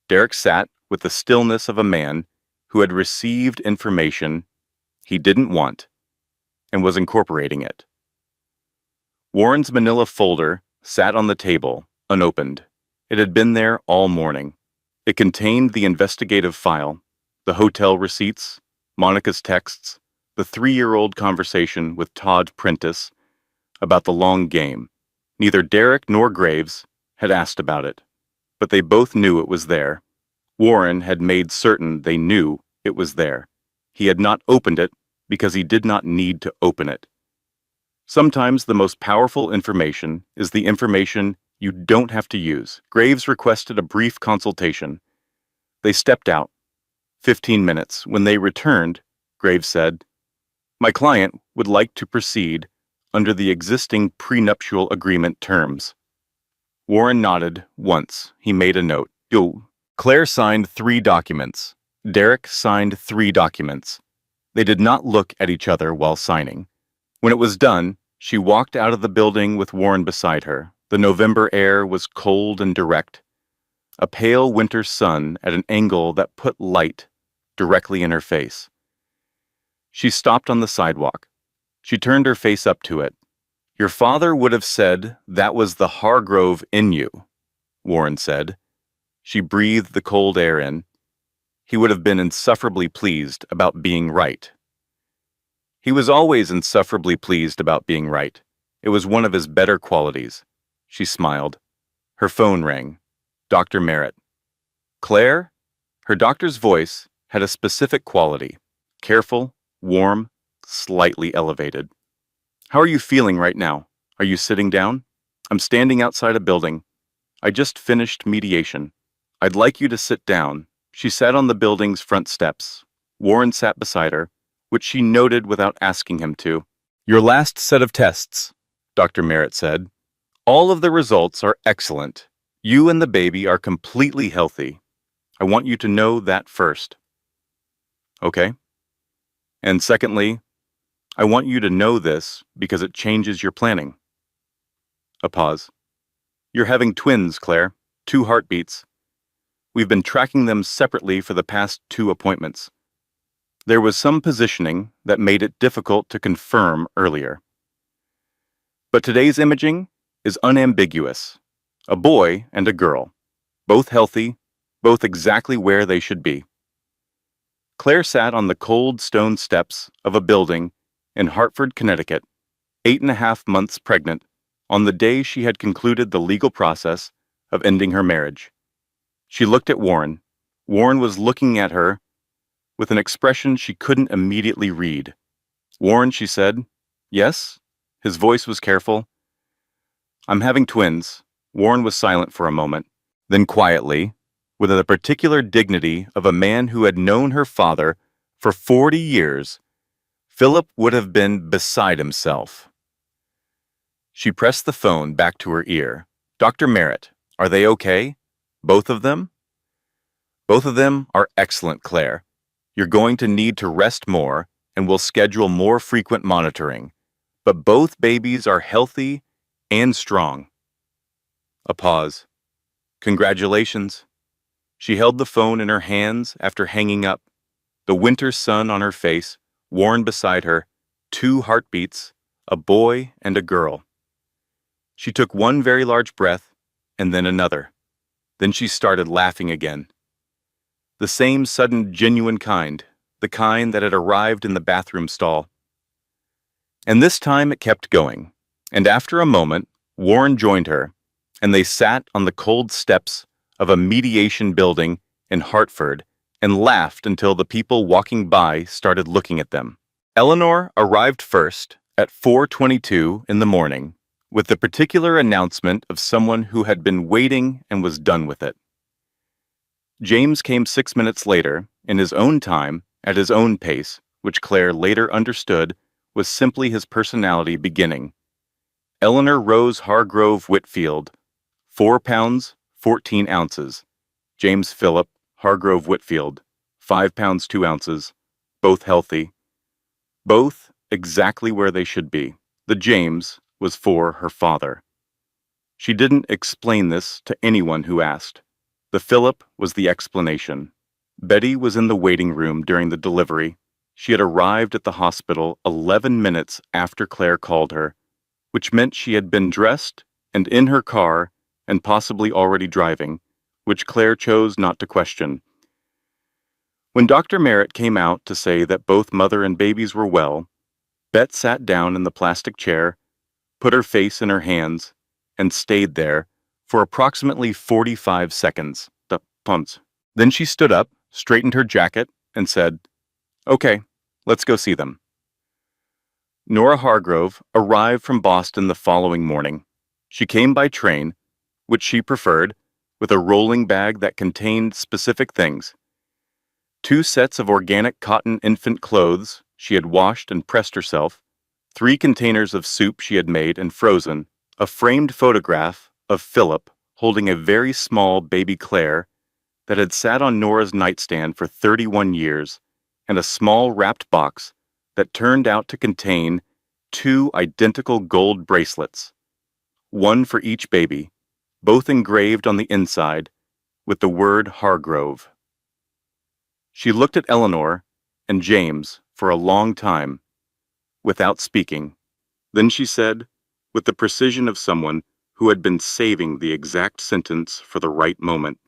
Derek sat with the stillness of a man who had received information he didn't want and was incorporating it. Warren's manila folder sat on the table, unopened. It had been there all morning. It contained the investigative file, the hotel receipts, Monica's texts, the 3-year-old conversation with Todd Prentice about the long game. Neither Derek nor Graves had asked about it, but they both knew it was there. Warren had made certain they knew it was there. He had not opened it because he did not need to open it. Sometimes the most powerful information is the information you don't have to use. Graves requested a brief consultation. They stepped out. 15 minutes. When they returned, Graves said, "My client would like to proceed under the existing prenuptial agreement terms." Warren nodded once. He made a note. Claire signed 3 documents. Derek signed 3 documents. They did not look at each other while signing. When it was done, she walked out of the building with Warren beside her. The November air was cold and direct, a pale winter sun at an angle that put light directly in her face. She stopped on the sidewalk. She turned her face up to it. "Your father would have said that was the Hargrove in you," Warren said. She breathed the cold air in. He would have been insufferably pleased about being right. He was always insufferably pleased about being right. It was one of his better qualities. She smiled. Her phone rang. Dr. Merritt. "Claire?" Her doctor's voice had a specific quality. Careful, warm, slightly elevated. "How are you feeling right now? Are you sitting down? I'm standing outside a building. I just finished mediation. I'd like you to sit down." She sat on the building's front steps. Warren sat beside her, which she noted without asking him to. "Your last set of tests," Dr. Merritt said. "All of the results are excellent. You and the baby are completely healthy. I want you to know that first." "Okay. And secondly, I want you to know this because it changes your planning." A pause. "You're having twins, Claire. 2 heartbeats. We've been tracking them separately for the past 2 appointments. There was some positioning that made it difficult to confirm earlier. But today's imaging is unambiguous. A boy and a girl. Both healthy, both exactly where they should be." Claire sat on the cold stone steps of a building in Hartford, Connecticut, 8.5 months pregnant, on the day she had concluded the legal process of ending her marriage. She looked at Warren. Warren was looking at her with an expression she couldn't immediately read. "Warren," she said. "Yes?" His voice was careful. "I'm having twins." Warren was silent for a moment. Then quietly, with the particular dignity of a man who had known her father for 40 years, Philip would have been beside himself. She pressed the phone back to her ear. "Dr. Merritt, are they okay? Both of them?" "Both of them are excellent, Claire. You're going to need to rest more, and we'll schedule more frequent monitoring. But both babies are healthy and strong." A pause. "Congratulations." She held the phone in her hands after hanging up. The winter sun on her face, Warren beside her, 2 heartbeats, a boy and a girl. She took one very large breath, and then another. Then she started laughing again. The same sudden, genuine kind, the kind that had arrived in the bathroom stall. And this time it kept going, and after a moment, Warren joined her, and they sat on the cold steps of a mediation building in Hartford and laughed until the people walking by started looking at them. Eleanor arrived first at 4:22 in the morning with the particular announcement of someone who had been waiting and was done with it. James came 6 minutes later, in his own time, at his own pace, which Claire later understood was simply his personality beginning. Eleanor Rose Hargrove Whitfield, 4 pounds, 14 ounces. James Philip Hargrove Whitfield, 5 pounds, 2 ounces, both healthy. Both exactly where they should be. The James was for her father. She didn't explain this to anyone who asked. The Philip was the explanation. Betty was in the waiting room during the delivery. She had arrived at the hospital 11 minutes after Claire called her, which meant she had been dressed and in her car and possibly already driving, which Claire chose not to question. When Dr. Merritt came out to say that both mother and babies were well, Bet sat down in the plastic chair, put her face in her hands, and stayed there for approximately 45 seconds. Then she stood up, straightened her jacket, and said, "Okay, let's go see them." Nora Hargrove arrived from Boston the following morning. She came by train, which she preferred, with a rolling bag that contained specific things. 2 sets of organic cotton infant clothes she had washed and pressed herself, 3 containers of soup she had made and frozen, a framed photograph of Philip holding a very small baby Claire, that had sat on Nora's nightstand for 31 years, and a small wrapped box that turned out to contain 2 identical gold bracelets, one for each baby, both engraved on the inside with the word Hargrove. She looked at Eleanor and James for a long time, without speaking. Then she said, with the precision of someone who had been saving the exact sentence for the right moment,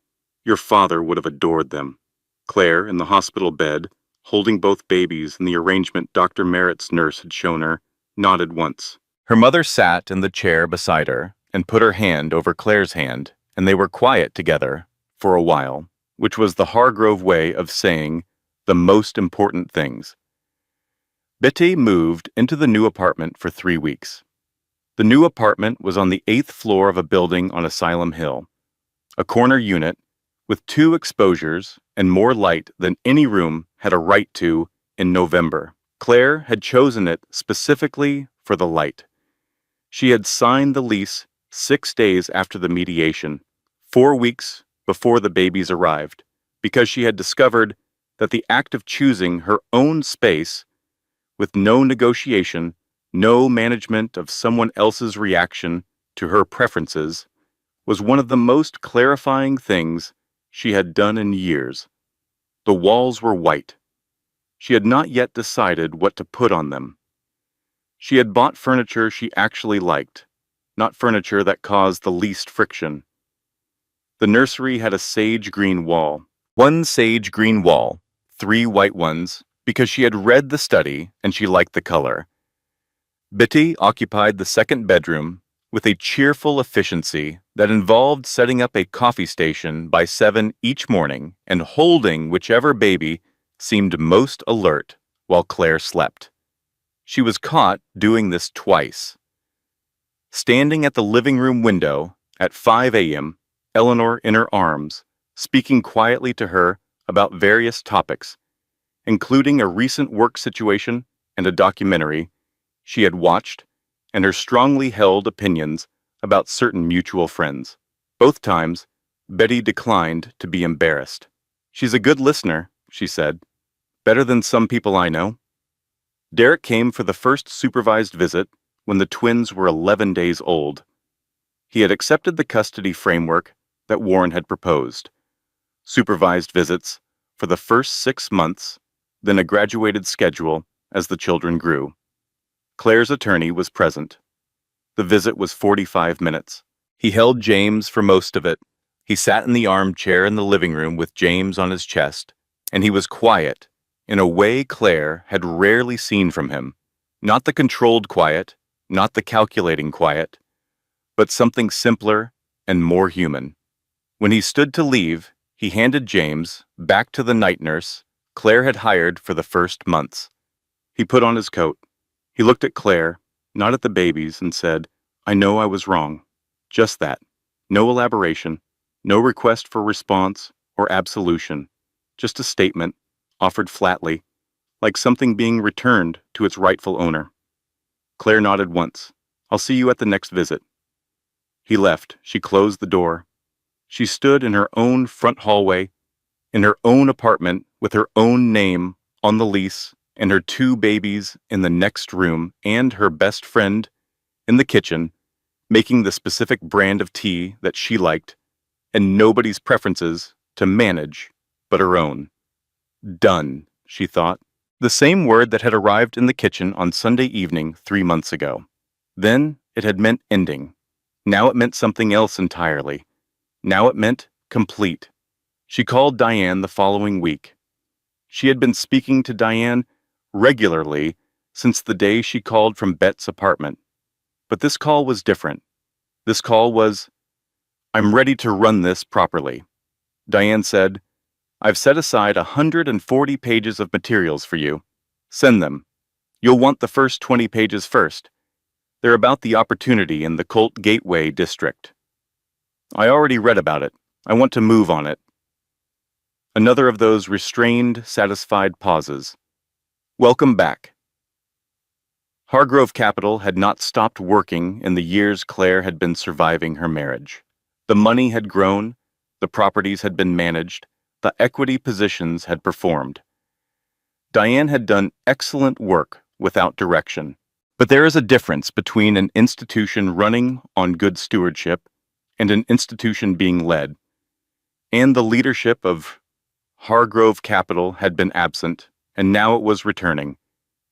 "Your father would have adored them." Claire, in the hospital bed, holding both babies in the arrangement Dr. Merritt's nurse had shown her, nodded once. Her mother sat in the chair beside her and put her hand over Claire's hand, and they were quiet together for a while, which was the Hargrove way of saying the most important things. Betty moved into the new apartment for 3 weeks. The new apartment was on the 8th floor of a building on Asylum Hill, a corner unit with 2 exposures and more light than any room had a right to in November. Claire had chosen it specifically for the light. She had signed the lease 6 days after the mediation, 4 weeks before the babies arrived, because she had discovered that the act of choosing her own space, with no negotiation, no management of someone else's reaction to her preferences, was one of the most clarifying things she had done in years. The walls were white. She had not yet decided what to put on them. She had bought furniture she actually liked, not furniture that caused the least friction. The nursery had a sage green wall. 1 sage green wall, 3 white ones, because she had read the study and she liked the color. Betty occupied the 2nd bedroom with a cheerful efficiency that involved setting up a coffee station by 7 each morning and holding whichever baby seemed most alert while Claire slept. She was caught doing this twice. Standing at the living room window at 5 a.m., Eleanor in her arms, speaking quietly to her about various topics, including a recent work situation and a documentary she had watched, and her strongly held opinions about certain mutual friends. Both times, Betty declined to be embarrassed. "She's a good listener," she said. "Better than some people I know." Derek came for the first supervised visit when the twins were 11 days old. He had accepted the custody framework that Warren had proposed. Supervised visits for the first 6 months, then a graduated schedule as the children grew. Claire's attorney was present. The visit was 45 minutes. He held James for most of it. He sat in the armchair in the living room with James on his chest, and he was quiet in a way Claire had rarely seen from him. Not the controlled quiet, not the calculating quiet, but something simpler and more human. When he stood to leave, he handed James back to the night nurse Claire had hired for the first months. He put on his coat. He looked at Claire, not at the babies, and said, "I know I was wrong." Just that. No elaboration, no request for response or absolution. Just a statement, offered flatly, like something being returned to its rightful owner. Claire nodded once. "I'll see you at the next visit." He left. She closed the door. She stood in her own front hallway, in her own apartment with her own name on the lease, and her 2 babies in the next room, and her best friend in the kitchen, making the specific brand of tea that she liked, and nobody's preferences to manage but her own. Done, she thought. The same word that had arrived in the kitchen on Sunday evening 3 months ago. Then it had meant ending. Now it meant something else entirely. Now it meant complete. She called Diane the following week. She had been speaking to Diane regularly since the day she called from Bet's apartment. But this call was different. This call was, "I'm ready to run this properly." Diane said, "I've set aside 140 pages of materials for you. Send them. You'll want the first 20 pages first. They're about the opportunity in the Colt Gateway district. I already read about it. I want to move on it." Another of those restrained, satisfied pauses. Welcome back. Hargrove Capital had not stopped working in the years Claire had been surviving her marriage. The money had grown, The properties had been managed. The equity positions had performed. Diane had done excellent work without direction. But there is a difference between an institution running on good stewardship and an institution being led. And the leadership of Hargrove Capital had been absent, and now it was returning.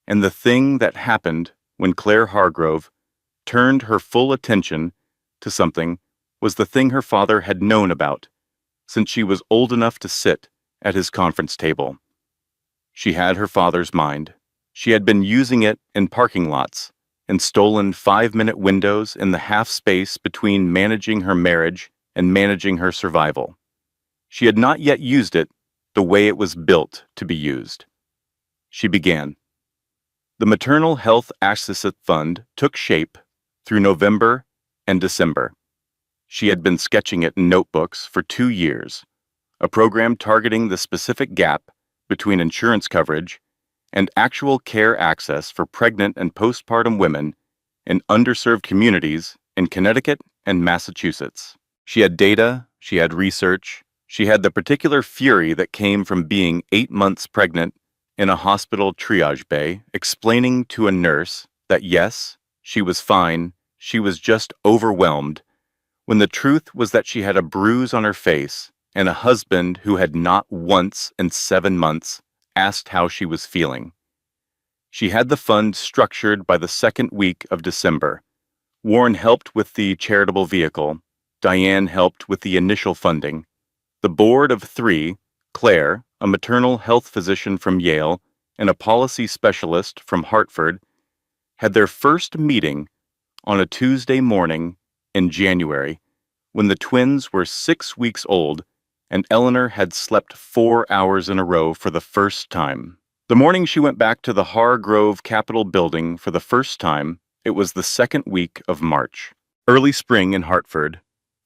And the thing that happened when Claire Hargrove turned her full attention to something was the thing her father had known about since she was old enough to sit at his conference table. She had her father's mind. She had been using it in parking lots and stolen 5-minute windows in the half space between managing her marriage and managing her survival. She had not yet used it the way it was built to be used. She began. The Maternal Health Asset Fund took shape through November and December. She had been sketching it in notebooks for 2 years, a program targeting the specific gap between insurance coverage and actual care access for pregnant and postpartum women in underserved communities in Connecticut and Massachusetts. She had data, she had research, she had the particular fury that came from being 8 months pregnant in a hospital triage bay, explaining to a nurse that yes, she was fine, she was just overwhelmed, when the truth was that she had a bruise on her face and a husband who had not once in 7 months asked how she was feeling. She had the fund structured by the second week of December. Warren helped with the charitable vehicle. Diane helped with the initial funding. The board of 3, Claire, a maternal health physician from Yale, and a policy specialist from Hartford, had their first meeting on a Tuesday morning in January when the twins were 6 weeks old and Eleanor had slept 4 hours in a row for the first time. The morning she went back to the Hargrove Capitol building for the first time, it was the second week of March. Early spring in Hartford,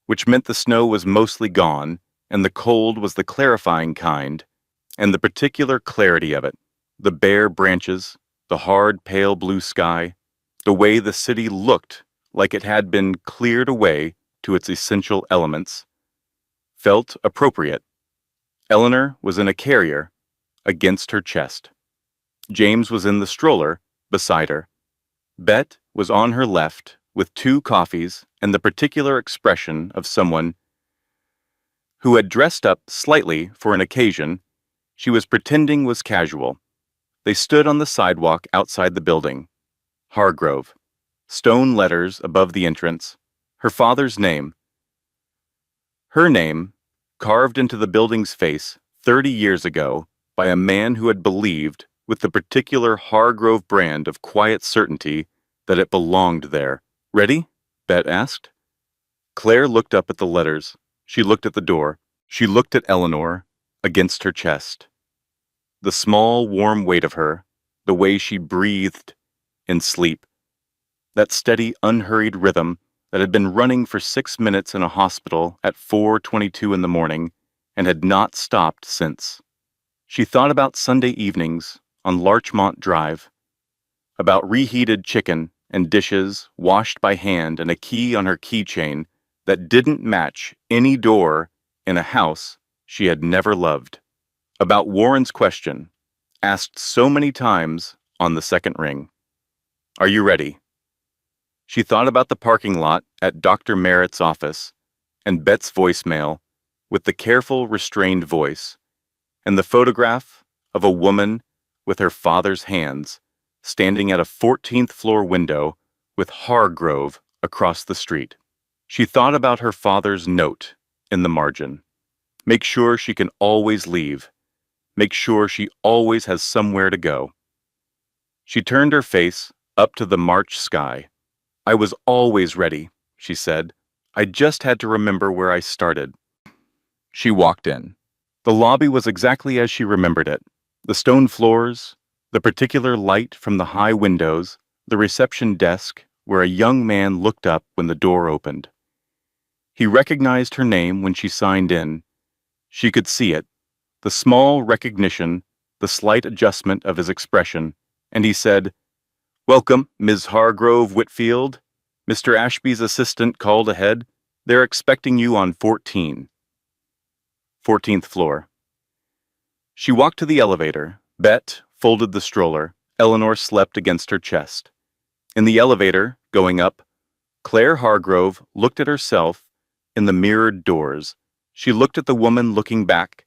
which meant the snow was mostly gone and the cold was the clarifying kind, and the particular clarity of it, the bare branches, the hard pale blue sky, the way the city looked like it had been cleared away to its essential elements, felt appropriate. Eleanor was in a carrier against her chest. James was in the stroller beside her. Bet was on her left with 2 coffees and the particular expression of someone who had dressed up slightly for an occasion she was pretending was casual. They stood on the sidewalk outside the building. Hargrove. Stone letters above the entrance. Her father's name. Her name, carved into the building's face 30 years ago by a man who had believed, with the particular Hargrove brand of quiet certainty, that it belonged there. Ready? Bet asked. Claire looked up at the letters. She looked at the door. She looked at Eleanor against her chest. The small, warm weight of her, the way she breathed in sleep, that steady, unhurried rhythm that had been running for 6 minutes in a hospital at 4:22 in the morning and had not stopped since. She thought about Sunday evenings on Larchmont Drive, about reheated chicken and dishes washed by hand and a key on her keychain that didn't match any door in a house she had never loved, about Warren's question, asked so many times on the second ring. Are you ready? She thought about the parking lot at Dr. Merritt's office and Bet's voicemail with the careful, restrained voice, and the photograph of a woman with her father's hands standing at a 14th floor window with Hargrove across the street. She thought about her father's note in the margin. Make sure she can always leave. Make sure she always has somewhere to go. She turned her face up to the March sky. I was always ready, she said. I just had to remember where I started. She walked in. The lobby was exactly as she remembered it. The stone floors, the particular light from the high windows, the reception desk where a young man looked up when the door opened. He recognized her name when she signed in. She could see it, the small recognition, the slight adjustment of his expression, and he said, Welcome, Ms. Hargrove Whitfield. Mr. Ashby's assistant called ahead. They're expecting you on 14. 14th floor. She walked to the elevator. Bet folded the stroller. Eleanor slept against her chest. In the elevator, going up, Claire Hargrove looked at herself in the mirrored doors. She looked at the woman looking back,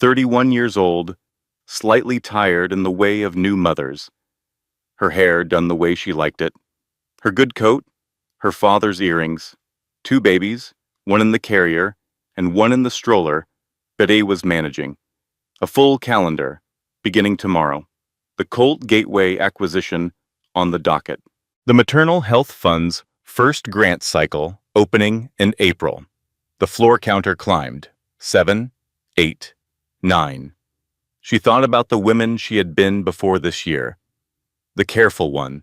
31 years old, slightly tired in the way of new mothers. Her hair done the way she liked it. Her good coat, her father's earrings, 2 babies, one in the carrier and one in the stroller, Bede was managing. A full calendar, beginning tomorrow. The Colt Gateway acquisition on the docket. The Maternal Health Fund's first grant cycle opening in April. The floor counter climbed. 7, 8, 9. She thought about the women she had been before this year. The careful one.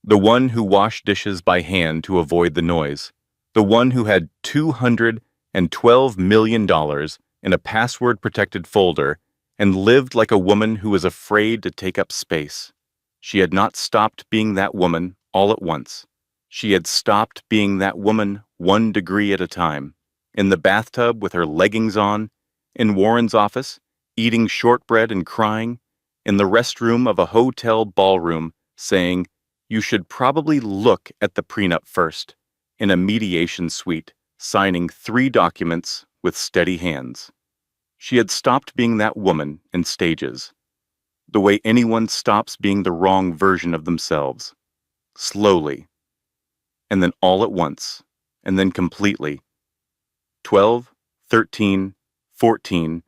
The one who washed dishes by hand to avoid the noise. The one who had $212 million in a password-protected folder and lived like a woman who was afraid to take up space. She had not stopped being that woman all at once. She had stopped being that woman 1 degree at a time. In the bathtub with her leggings on, in Warren's office, eating shortbread and crying, in the restroom of a hotel ballroom, saying, "You should probably look at the prenup first," in a mediation suite, signing 3 documents with steady hands. She had stopped being that woman in stages, the way anyone stops being the wrong version of themselves. Slowly, and then all at once, and then completely. 12, 13, 14.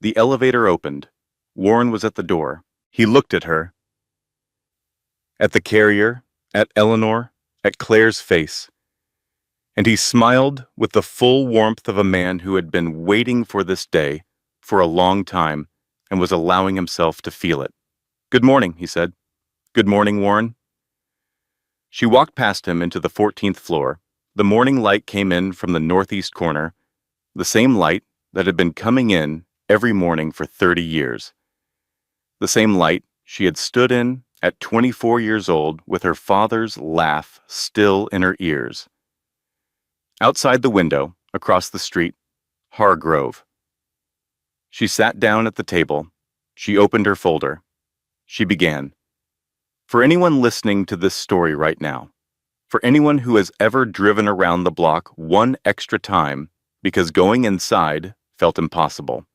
The elevator opened. Warren was at the door. He looked at her, at the carrier, at Eleanor, at Claire's face, and he smiled with the full warmth of a man who had been waiting for this day for a long time and was allowing himself to feel it. "Good morning," he said. "Good morning, Warren." She walked past him into the 14th floor. The morning light came in from the northeast corner, the same light that had been coming in every morning for 30 years. The same light she had stood in at 24 years old with her father's laugh still in her ears. Outside the window, across the street, Hargrove. She sat down at the table. She opened her folder. She began. For anyone listening to this story right now, for anyone who has ever driven around the block one extra time because going inside felt impossible,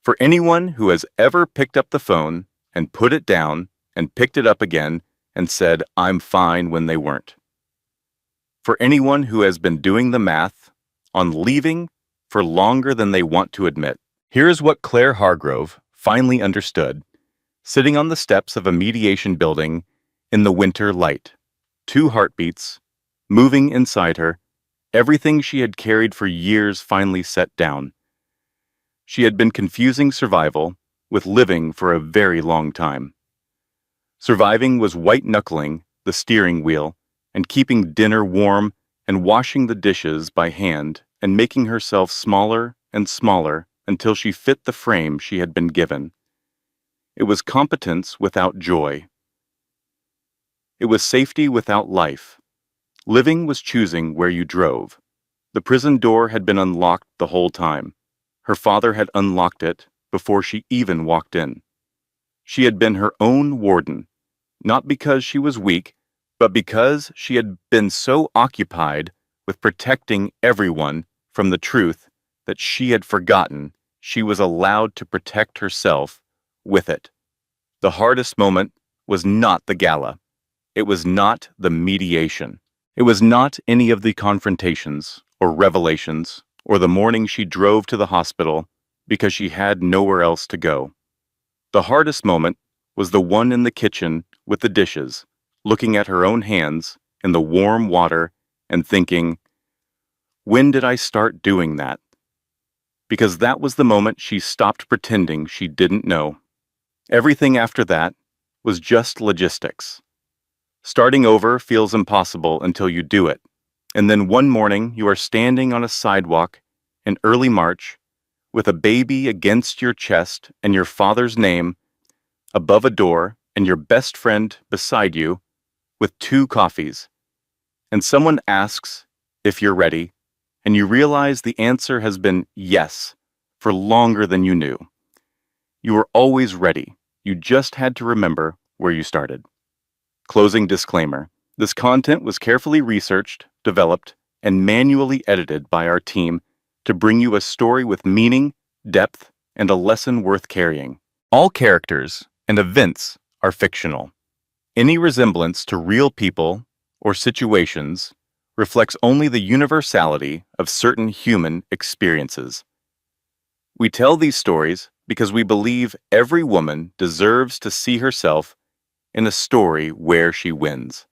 for anyone who has ever picked up the phone and put it down and picked it up again and said, "I'm fine," when they weren't, for anyone who has been doing the math on leaving for longer than they want to admit, here's what Claire Hargrove finally understood, sitting on the steps of a mediation building in the winter light. 2 heartbeats, moving inside her, everything she had carried for years finally set down. She had been confusing survival with living for a very long time. Surviving was white-knuckling the steering wheel and keeping dinner warm and washing the dishes by hand and making herself smaller and smaller until she fit the frame she had been given. It was competence without joy. It was safety without life. Living was choosing where you drove. The prison door had been unlocked the whole time. Her father had unlocked it before she even walked in. She had been her own warden, not because she was weak, but because she had been so occupied with protecting everyone from the truth that she had forgotten she was allowed to protect herself with it. The hardest moment was not the gala. It was not the mediation. It was not any of the confrontations or revelations or the morning she drove to the hospital because she had nowhere else to go. The hardest moment was the one in the kitchen with the dishes, looking at her own hands in the warm water and thinking, when did I start doing that? Because that was the moment she stopped pretending she didn't know. Everything after that was just logistics. Starting over feels impossible until you do it, and then one morning you are standing on a sidewalk in early March with a baby against your chest and your father's name above a door and your best friend beside you with 2 coffees, and someone asks if you're ready, and you realize the answer has been yes for longer than you knew. You were always ready. You just had to remember where you started. Closing disclaimer. This content was carefully researched, developed, and manually edited by our team to bring you a story with meaning, depth, and a lesson worth carrying. All characters and events are fictional. Any resemblance to real people or situations reflects only the universality of certain human experiences. We tell these stories because we believe every woman deserves to see herself in a story where she wins.